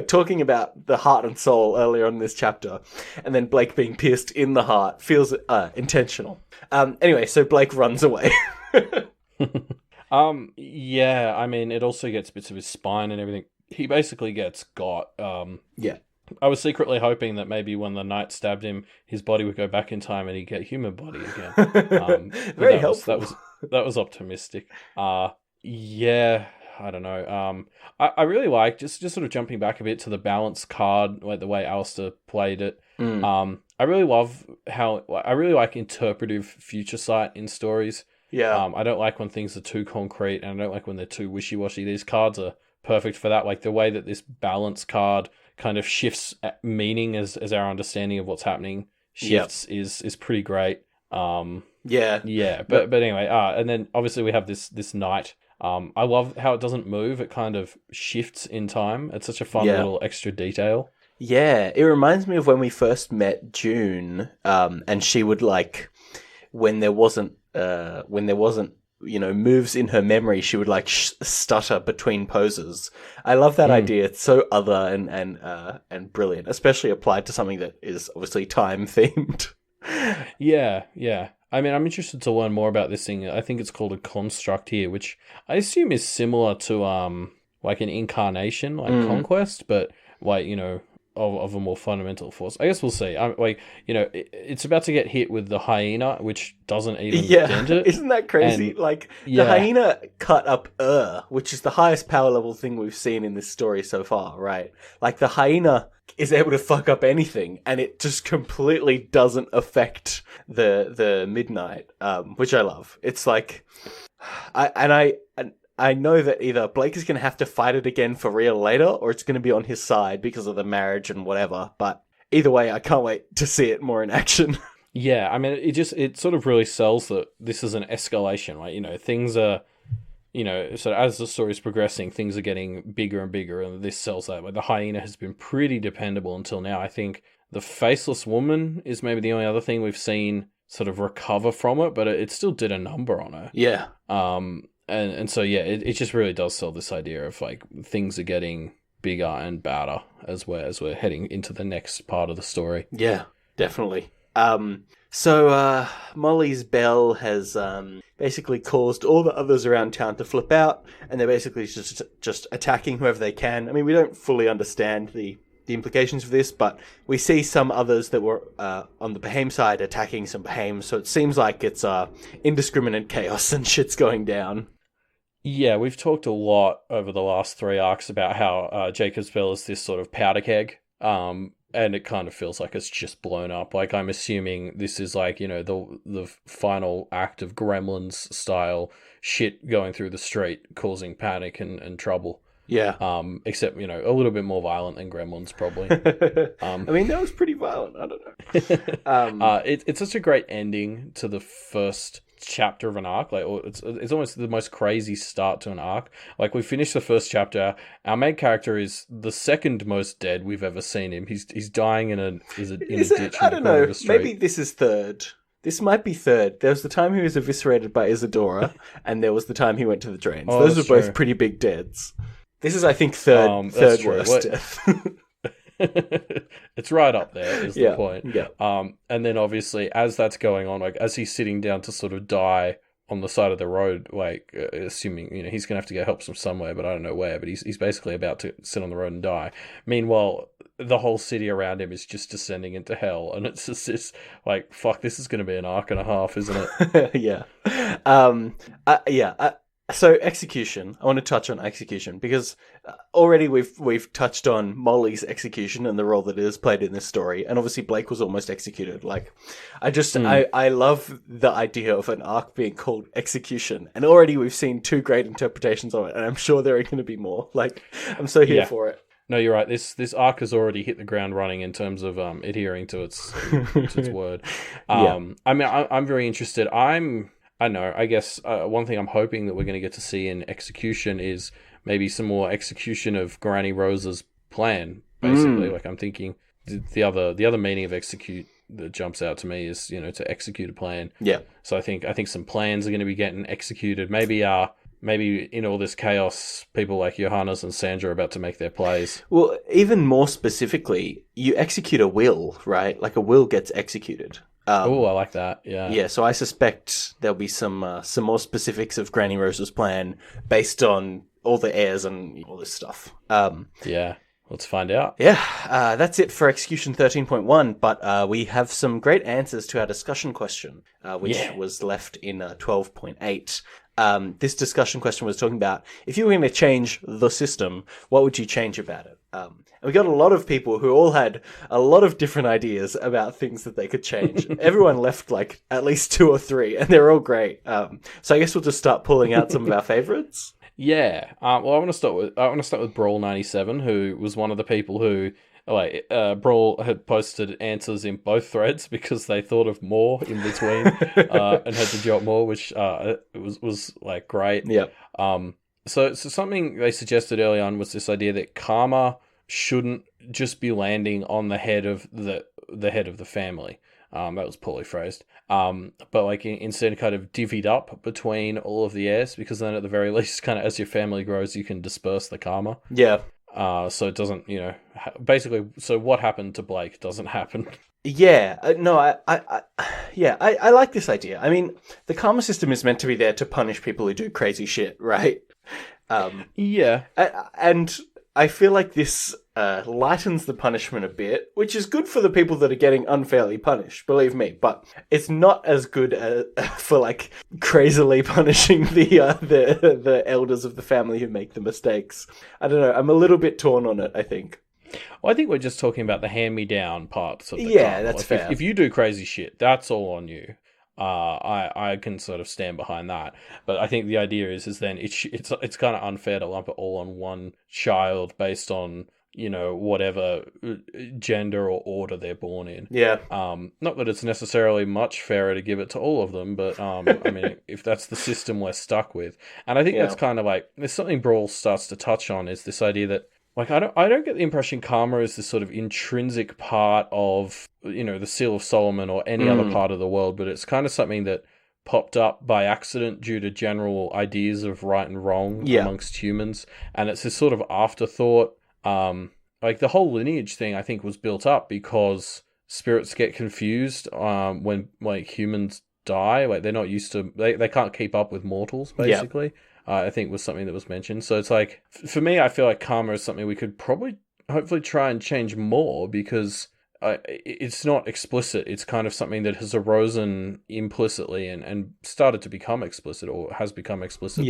talking about the heart and soul earlier on in this chapter, and then Blake being pierced in the heart feels intentional. Anyway, so Blake runs away. Yeah, I mean, it also gets bits of his spine and everything. He basically gets got. Yeah. I was secretly hoping that maybe when the knight stabbed him, his body would go back in time and he'd get human body again. Very helpful. That was optimistic. Yeah, I don't know. I really like just sort of jumping back a bit to the balance card, like the way Alister played it. I really like interpretive future sight in stories. Yeah. I don't like when things are too concrete, and I don't like when they're too wishy-washy. These cards are perfect for that. Like the way that this balance card kind of shifts meaning as our understanding of what's happening shifts is pretty great. Yeah. But anyway, and then obviously we have this knight. I love how it doesn't move. It kind of shifts in time. It's such a fun little extra detail. Yeah, it reminds me of when we first met June, and she would like when there wasn't moves in her memory, she would like stutter between poses. I love that idea. It's so other and brilliant, especially applied to something that is obviously time themed. Yeah. I mean, I'm interested to learn more about this thing. I think it's called a construct here, which I assume is similar to like an incarnation, like conquest, but like of a more fundamental force. I guess we'll see. It's about to get hit with the hyena, which doesn't even dent it. Isn't that crazy? And, the hyena cut up which is the highest power level thing we've seen in this story so far, right? Like the hyena is able to fuck up anything, and it just completely doesn't affect the Midnight, which I love. It's like, I know that either Blake is going to have to fight it again for real later, or it's going to be on his side because of the marriage and whatever. But either way, I can't wait to see it more in action. Yeah, I mean, it sort of really sells that this is an escalation, right? Things are, so as the story's progressing, things are getting bigger and bigger, and this sells that. Like the hyena has been pretty dependable until now. I think the faceless woman is maybe the only other thing we've seen sort of recover from it, but it still did a number on her. Yeah. And so, yeah, it just really does sell this idea of, like, things are getting bigger and badder as we're heading into the next part of the story. Yeah, definitely. So Molly's bell has basically caused all the others around town to flip out, and they're basically just attacking whoever they can. I mean, we don't fully understand the implications of this, but we see some others that were on the Behaim side attacking some Behaim, so it seems like it's indiscriminate chaos and shit's going down. Yeah, we've talked a lot over the last 3 arcs about how Jacob's Bell is this sort of powder keg, and it kind of feels like it's just blown up. Like, I'm assuming this is like, the final act of Gremlins style shit going through the street, causing panic and trouble. Yeah. Except, a little bit more violent than Gremlins, probably. I mean, that was pretty violent. I don't know. It's such a great ending to the first chapter of an arc. Like, it's almost the most crazy start to an arc. Like, we finished the first chapter. Our main character is the second most dead we've ever seen him. He's dying in a ditch. I don't know. Maybe this is third. This might be third. There was the time he was eviscerated by Isadora, and there was the time he went to the drains. Those are both pretty big deads. This is, I think, third worst death. It's right up there, is the point. Yeah. And then obviously, as that's going on, like as he's sitting down to sort of die on the side of the road, like assuming he's gonna have to get help from somewhere, but I don't know where. But he's basically about to sit on the road and die. Meanwhile, the whole city around him is just descending into hell, and it's just this like, fuck, this is gonna be an arc and a half, isn't it? Yeah. So execution. I want to touch on execution because already we've touched on Molly's execution and the role that it has played in this story, and obviously Blake was almost executed. Like, I love the idea of an arc being called execution, and already we've seen two great interpretations of it, and I'm sure there are going to be more. Like, I'm so here for it. No, you're right. This arc has already hit the ground running in terms of adhering to its word. I mean, I'm very interested. I know. I guess one thing I'm hoping that we're going to get to see in execution is maybe some more execution of Granny Rose's plan. Basically, like I'm thinking the other meaning of execute that jumps out to me is to execute a plan. Yeah. So I think some plans are going to be getting executed. Maybe in all this chaos, people like Johannes and Sandra are about to make their plays. Well, even more specifically, you execute a will, right? Like a will gets executed. Oh, I like that. Yeah. Yeah, so I suspect there'll be some more specifics of Granny Rose's plan based on all the heirs and all this stuff. Yeah, let's find out. Yeah, that's it for Execution 13.1, but we have some great answers to our discussion question, which was left in 12.8. This discussion question was talking about, if you were going to change the system, what would you change about it? And we got a lot of people who all had a lot of different ideas about things that they could change. Everyone left like at least 2 or 3, and they're all great. So I guess we'll just start pulling out some of our favorites. Yeah. Well, I want to start with Brawl 97, who was one of the people who Brawl had posted answers in both threads because they thought of more in between and had to jot more, which was like great. Yeah. So something they suggested early on was this idea that karma shouldn't just be landing on the head of the head of the family. That was poorly phrased. But like instead kind of divvied up between all of the heirs, because then at the very least, kind of as your family grows, you can disperse the karma. Yeah. So it doesn't, basically, so what happened to Blake doesn't happen. Yeah, no, I like this idea. I mean, the karma system is meant to be there to punish people who do crazy shit, right? Yeah. And I feel like this lightens the punishment a bit, which is good for the people that are getting unfairly punished, believe me. But it's not as good for like crazily punishing the elders of the family who make the mistakes. I don't know. I'm a little bit torn on it, I think. Well, I think we're just talking about the hand-me-down parts of the karma. That's like fair. If you do crazy shit, that's all on you. I can sort of stand behind that, but I think the idea is then it's kind of unfair to lump it all on one child based on whatever gender or order they're born in. Yeah. Not that it's necessarily much fairer to give it to all of them, but I mean, if that's the system we're stuck with, and I think that's kind of like there's something Brawl starts to touch on is this idea that. Like, I don't get the impression karma is this sort of intrinsic part of, the Seal of Solomon or any other part of the world, but it's kind of something that popped up by accident due to general ideas of right and wrong amongst humans. And it's this sort of afterthought. Like, the whole lineage thing, I think, was built up because spirits get confused when, like, humans die. Like, they're not used to... They can't keep up with mortals, basically. I think was something that was mentioned. So it's like, for me, I feel like karma is something we could hopefully try and change more because it's not explicit. It's kind of something that has arisen implicitly and started to become explicit or has become explicit.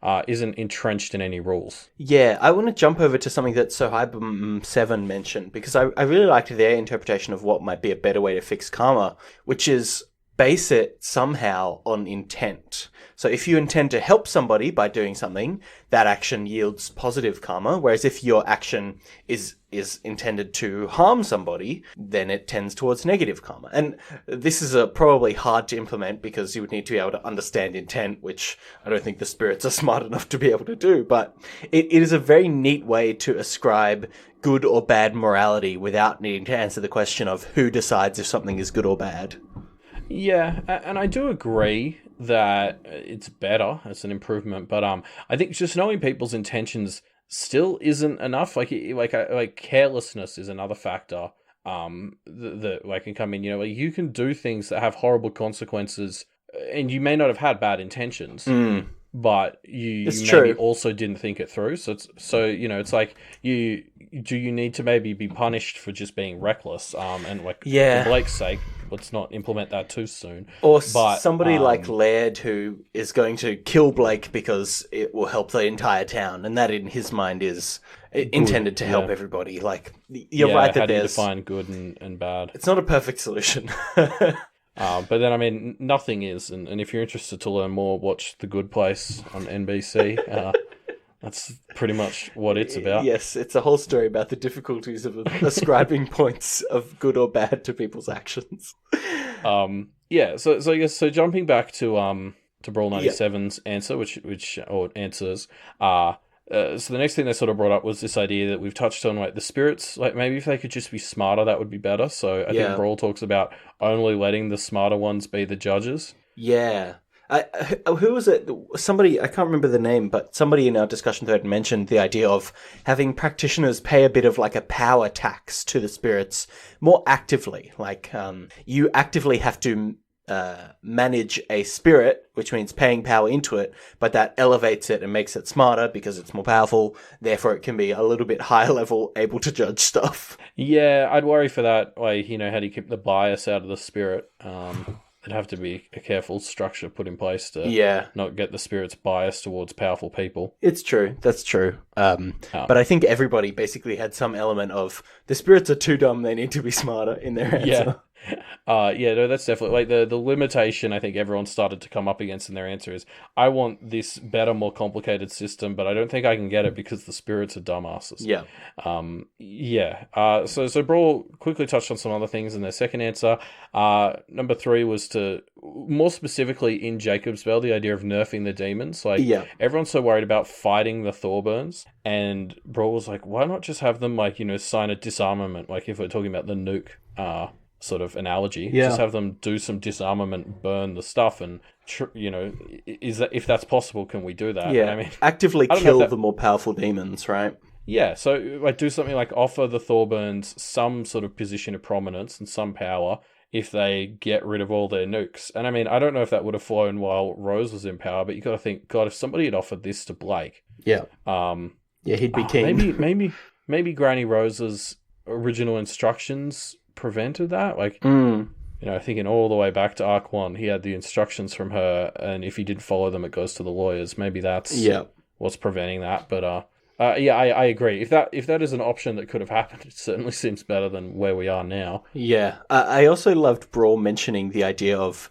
But, isn't entrenched in any rules. Yeah, I want to jump over to something that Sohaib7 mentioned because I really liked their interpretation of what might be a better way to fix karma, which is base it somehow on intent. So if you intend to help somebody by doing something, that action yields positive karma. Whereas if your action is intended to harm somebody, then it tends towards negative karma. And this is probably hard to implement because you would need to be able to understand intent, which I don't think the spirits are smart enough to be able to do. But it is a very neat way to ascribe good or bad morality without needing to answer the question of who decides if something is good or bad. Yeah, and I do agree that it's better, it's an improvement, but I think just knowing people's intentions still isn't enough. Like carelessness is another factor that can come in. You can do things that have horrible consequences, and you may not have had bad intentions. But you maybe also didn't think it through. So it's like you do you need to maybe be punished for just being reckless? And like Yeah. for Blake's sake, let's not implement that too soon. Or But somebody like Laird who is going to kill Blake because it will help the entire town, and that in his mind is intended to help everybody. Like, you're right that how do you there's... define good and bad? It's not a perfect solution. But then, I mean, nothing is. And if you're interested to learn more, watch The Good Place on NBC. That's pretty much what it's about. Yes, it's a whole story about the difficulties of ascribing points of good or bad to people's actions. Yeah, so I guess jumping back to Brawl 97's answer, or answers, so the next thing they sort of brought up was this idea that we've touched on, like the spirits, like maybe if they could just be smarter, that would be better. So I think Brawl talks about only letting the smarter ones be the judges. Yeah. Who was it? Somebody, I can't remember the name, but somebody in our discussion thread mentioned the idea of having practitioners pay a bit of like a power tax to the spirits more actively. Like, you actively have to manage a spirit, which means paying power into it, but that elevates it and makes it smarter because it's more powerful. Therefore, it can be a little bit higher level, able to judge stuff. Yeah, I'd worry for that. Like, how do you keep the bias out of the spirit? There'd have to be a careful structure put in place to not get the spirits biased towards powerful people. It's true. That's true. But I think everybody basically had some element of the spirits are too dumb. They need to be smarter in their answer. No, that's definitely like the limitation I think everyone started to come up against in their answer is, I want this better, more complicated system, but I don't think I can get it because the spirits are dumbasses. So Brawl quickly touched on some other things in their second answer. Number 3 was to, more specifically in Jacob's Bell, the idea of nerfing the demons. Like, everyone's so worried about fighting the Thorburns, and Brawl was like, why not just have them, like, sign a disarmament, like if we're talking about the nuke sort of analogy, just have them do some disarmament, burn the stuff, and is that, if that's possible, can we do that? I mean, actively kill the more powerful demons, right? Yeah, so like do something like offer the Thorburns some sort of position of prominence and some power if they get rid of all their nukes. And I mean, I don't know if that would have flown while Rose was in power, but you got to think, God, if somebody had offered this to Blake, he'd be keen. Maybe Granny Rose's original instructions prevented that. Like, thinking all the way back to Arc 1, he had the instructions from her, and if he didn't follow them, it goes to the lawyers. Maybe that's what's preventing that. But I agree. If that is an option that could have happened, it certainly seems better than where we are now. I also loved Brawl mentioning the idea of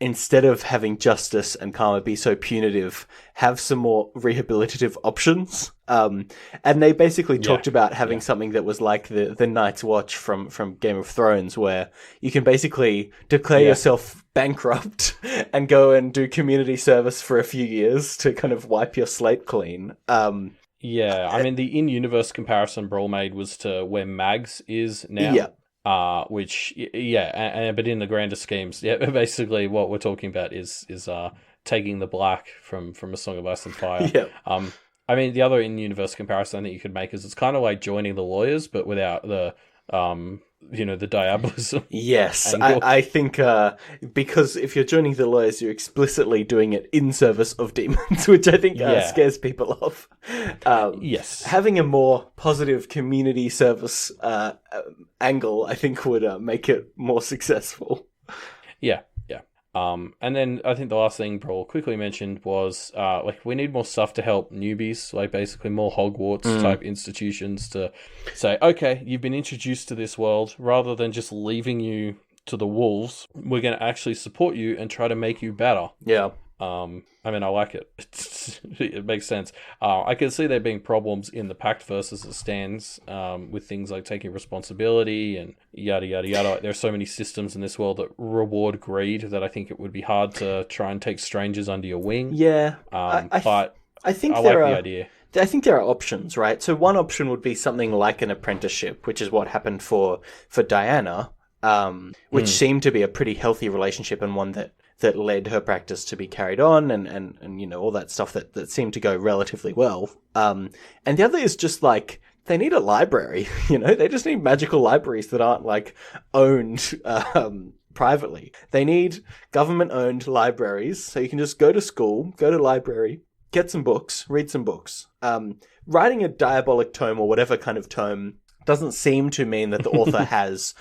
instead of having justice and karma be so punitive, have some more rehabilitative options. And they basically talked about having something that was like the Night's Watch from Game of Thrones, where you can basically declare yourself bankrupt and go and do community service for a few years to kind of wipe your slate clean. I mean, the in-universe comparison Brawl made was to where Mags is now. But in the grander schemes, basically what we're talking about is taking the black from A Song of Ice and Fire. I mean, the other in-universe comparison that you could make is it's kind of like joining the lawyers, but without the the diabolism. Yes, I think because if you're joining the lawyers, you're explicitly doing it in service of demons, which I think scares people off. Having a more positive community service angle, I think, would make it more successful. And then I think the last thing Brawl quickly mentioned was we need more stuff to help newbies, like basically more Hogwarts type institutions to say, okay, you've been introduced to this world, rather than just leaving you to the wolves, we're going to actually support you and try to make you better. I mean, I like it. It makes sense. I can see there being problems in the Pact versus it stands with things like taking responsibility and yada, yada, yada. Like, there are so many systems in this world that reward greed that I think it would be hard to try and take strangers under your wing. But I think I like the idea. I think there are options, right? So one option would be something like an apprenticeship, which is what happened for Diana, which seemed to be a pretty healthy relationship and one that led her practice to be carried on and all that stuff that seemed to go relatively well. And the other is just like, they need a library, they just need magical libraries that aren't like owned privately. They need government owned libraries, so you can just go to school, go to library, get some books, read some books. Writing a diabolic tome or whatever kind of tome doesn't seem to mean that the author has,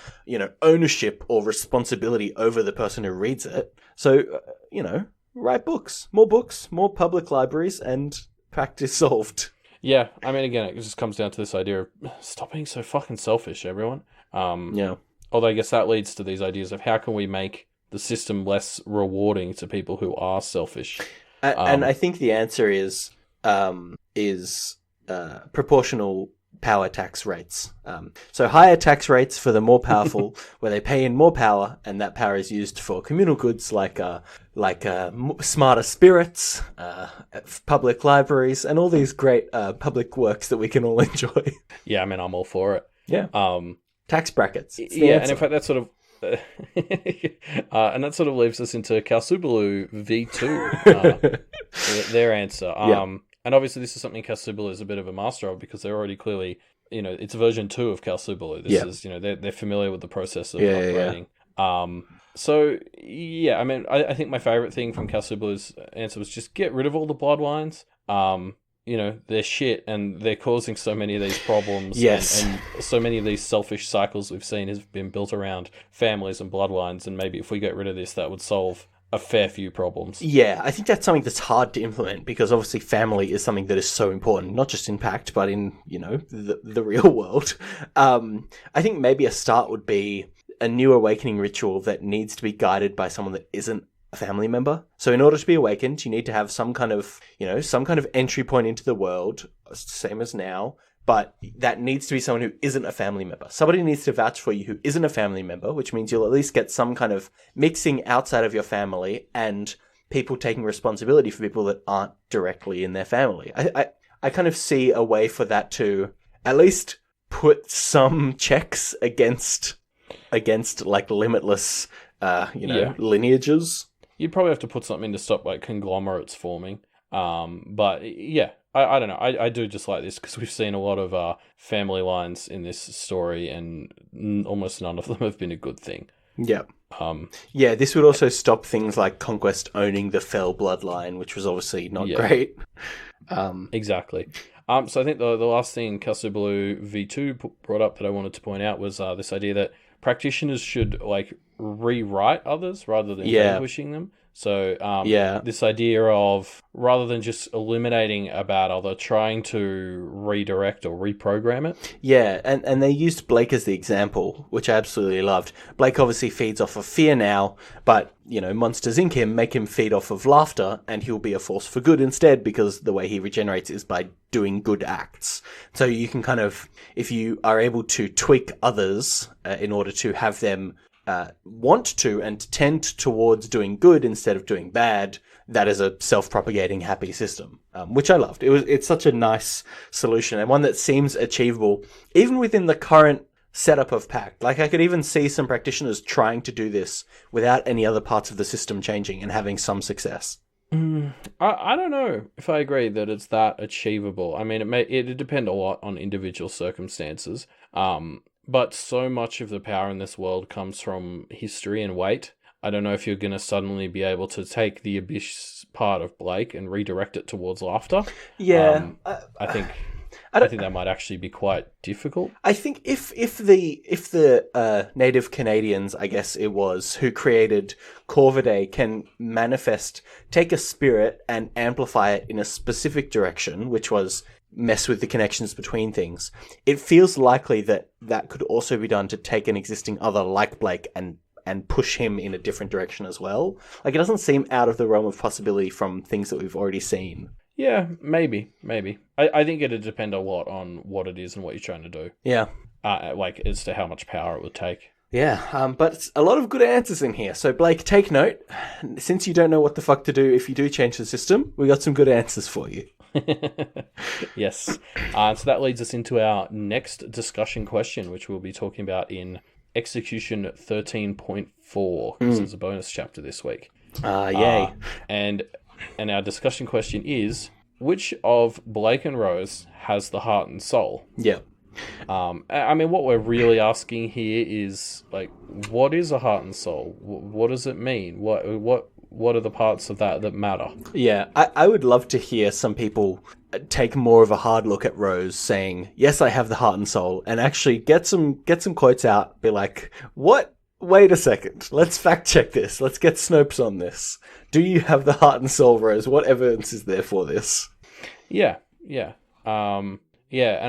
ownership or responsibility over the person who reads it. So, write books, more public libraries, and practice solved. Yeah, I mean, again, it just comes down to this idea of stop being so fucking selfish, everyone. Yeah. Although I guess that leads to these ideas of how can we make the system less rewarding to people who are selfish. And I think the answer is proportional power tax rates. So higher tax rates for the more powerful, where they pay in more power, and that power is used for communal goods like smarter spirits, public libraries, and all these great public works that we can all enjoy. Yeah, I mean, I'm all for it. Yeah. Tax brackets. Yeah, and in fact, that sort of and that sort of leaves us into Kalsubalu V2, their answer. And obviously, this is something Kalsubalu is a bit of a master of because they're already clearly, it's version 2 of Kalsubalu. This is, they're familiar with the process of upgrading. So, yeah, I mean, I think my favorite thing from Kalsubalu's answer was just get rid of all the bloodlines. They're shit and they're causing so many of these problems. Yes. And so many of these selfish cycles we've seen has been built around families and bloodlines. And maybe if we get rid of this, that would solve a fair few problems. Yeah, I think that's something that's hard to implement because obviously family is something that is so important, not just in Pact, but in, the real world. I think maybe a start would be a new awakening ritual that needs to be guided by someone that isn't a family member. So in order to be awakened, you need to have some kind of entry point into the world, same as now, but that needs to be someone who isn't a family member. Somebody needs to vouch for you who isn't a family member, which means you'll at least get some kind of mixing outside of your family and people taking responsibility for people that aren't directly in their family. I kind of see a way for that to at least put some checks against like limitless, lineages. You'd probably have to put something to stop like conglomerates forming. But yeah, I don't know. I do just like this because we've seen a lot of family lines in this story, and almost none of them have been a good thing. Yeah. This would also stop things like Conquest owning the Fell bloodline, which was obviously not great. Exactly. So I think the last thing Kalsubalu V2 brought up that I wanted to point out was this idea that practitioners should like rewrite others rather than vanquishing them. So this idea of rather than just eliminating a battle, they're trying to redirect or reprogram it. Yeah, and they used Blake as the example, which I absolutely loved. Blake obviously feeds off of fear now, but Monsters Inc. him make him feed off of laughter, and he'll be a force for good instead because the way he regenerates is by doing good acts. So you can kind of, if you are able to tweak others in order to have them want to and tend towards doing good instead of doing bad, that is a self-propagating happy system, which I loved. It's such a nice solution and one that seems achievable even within the current setup of Pact. Like I could even see some practitioners trying to do this without any other parts of the system changing and having some success. I don't know if I agree that it's that achievable. I mean, it'd depend a lot on individual circumstances. But so much of the power in this world comes from history and weight. I don't know if you're going to suddenly be able to take the Abyss part of Blake and redirect it towards laughter. Yeah. I think that might actually be quite difficult. I think if the native Canadians, I guess it was, who created Corvidae can take a spirit and amplify it in a specific direction, which was mess with the connections between things, it feels likely that could also be done to take an existing other like Blake and push him in a different direction as well. Like, it doesn't seem out of the realm of possibility from things that we've already seen. Yeah, maybe. I think it'd depend a lot on what it is and what you're trying to do. Yeah. Like, as to how much power it would take. Yeah, but it's a lot of good answers in here. So, Blake, take note. Since you don't know what the fuck to do if you do change the system, we got some good answers for you. Yes. So that leads us into our next discussion question, which we'll be talking about in Execution 13.4, because there's a bonus chapter this week. Yay. And our discussion question is, which of Blake and Rose has the heart and soul? Yeah. I mean, what we're really asking here is, like, what is a heart and soul? What does it mean? What what are the parts of that matter? Yeah, I would love to hear some people take more of a hard look at Rose, saying, "Yes, I have the heart and soul," and actually get some quotes out. Be like, "What? Wait a second. Let's fact check this. Let's get Snopes on this. Do you have the heart and soul, Rose? What evidence is there for this?" Yeah. And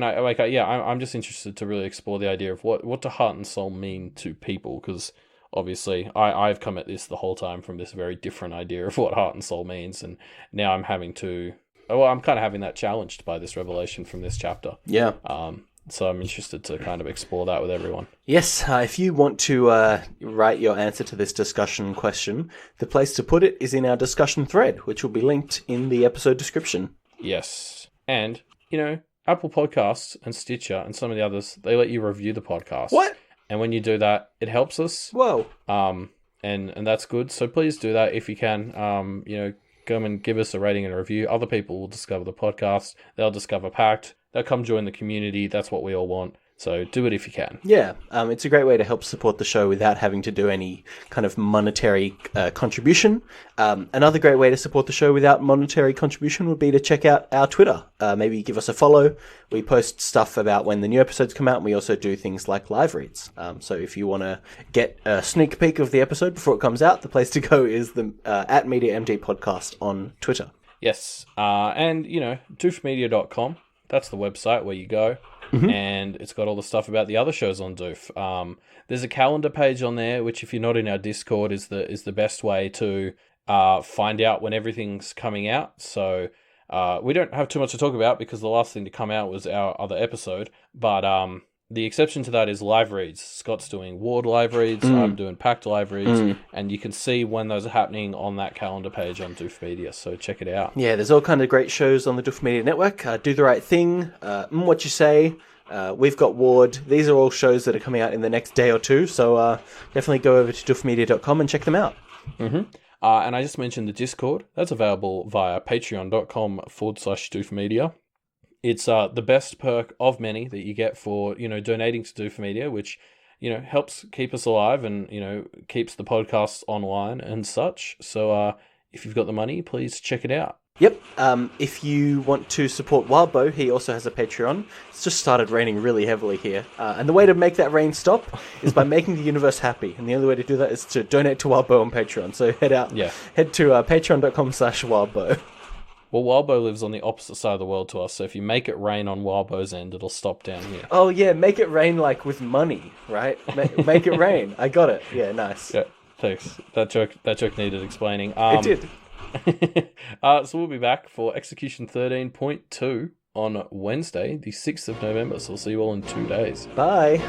I'm just interested to really explore the idea of what do heart and soul mean to people, because obviously I've come at this the whole time from this very different idea of what heart and soul means, and now I'm kind of having that challenged by this revelation from this chapter. Yeah. So I'm interested to kind of explore that with everyone. Yes, if you want to write your answer to this discussion question, the place to put it is in our discussion thread, which will be linked in the episode description. Yes. And, Apple Podcasts and Stitcher and some of the others, they let you review the podcast. What? And when you do that, it helps us. Whoa. And that's good. So please do that if you can. Come and give us a rating and a review. Other people will discover the podcast. They'll discover Pact. They'll come join the community. That's what we all want. So do it if you can. Yeah, it's a great way to help support the show without having to do any kind of monetary contribution. Another great way to support the show without monetary contribution would be to check out our Twitter. Maybe give us a follow. We post stuff about when the new episodes come out, and we also do things like live reads. So if you want to get a sneak peek of the episode before it comes out, the place to go is the at MediaMD Podcast on Twitter. Yes, and, doofmedia.com. That's the website where you go. Mm-hmm. And it's got all the stuff about the other shows on Doof. There's a calendar page on there, which if you're not in our Discord is the best way to find out when everything's coming out. So we don't have too much to talk about because the last thing to come out was our other episode. But the exception to that is live reads. Scott's doing Ward live reads. I'm doing Pact live reads. And you can see when those are happening on that calendar page on Doof Media. So check it out. Yeah, there's all kind of great shows on the Doof Media Network. Do the Right Thing, What You Say. We've got Ward. These are all shows that are coming out in the next day or two. So definitely go over to doofmedia.com and check them out. Mm-hmm. And I just mentioned the Discord. That's available via patreon.com/doofmedia. It's the best perk of many that you get for, donating to Doof Media, which, helps keep us alive and, keeps the podcasts online and such. So if you've got the money, please check it out. Yep. If you want to support Wildbow, he also has a Patreon. It's just started raining really heavily here. And the way to make that rain stop is by making the universe happy. And the only way to do that is to donate to Wildbow on Patreon. So head to patreon.com/Wildbow. Well, Wildbow lives on the opposite side of the world to us, so if you make it rain on Wildbow's end, it'll stop down here. Oh, yeah, make it rain, with money, right? Make it rain. I got it. Yeah, nice. Yeah, thanks. That joke needed explaining. It did. So we'll be back for Execution 13.2 on Wednesday, the 6th of November, so we'll see you all in 2 days. Bye.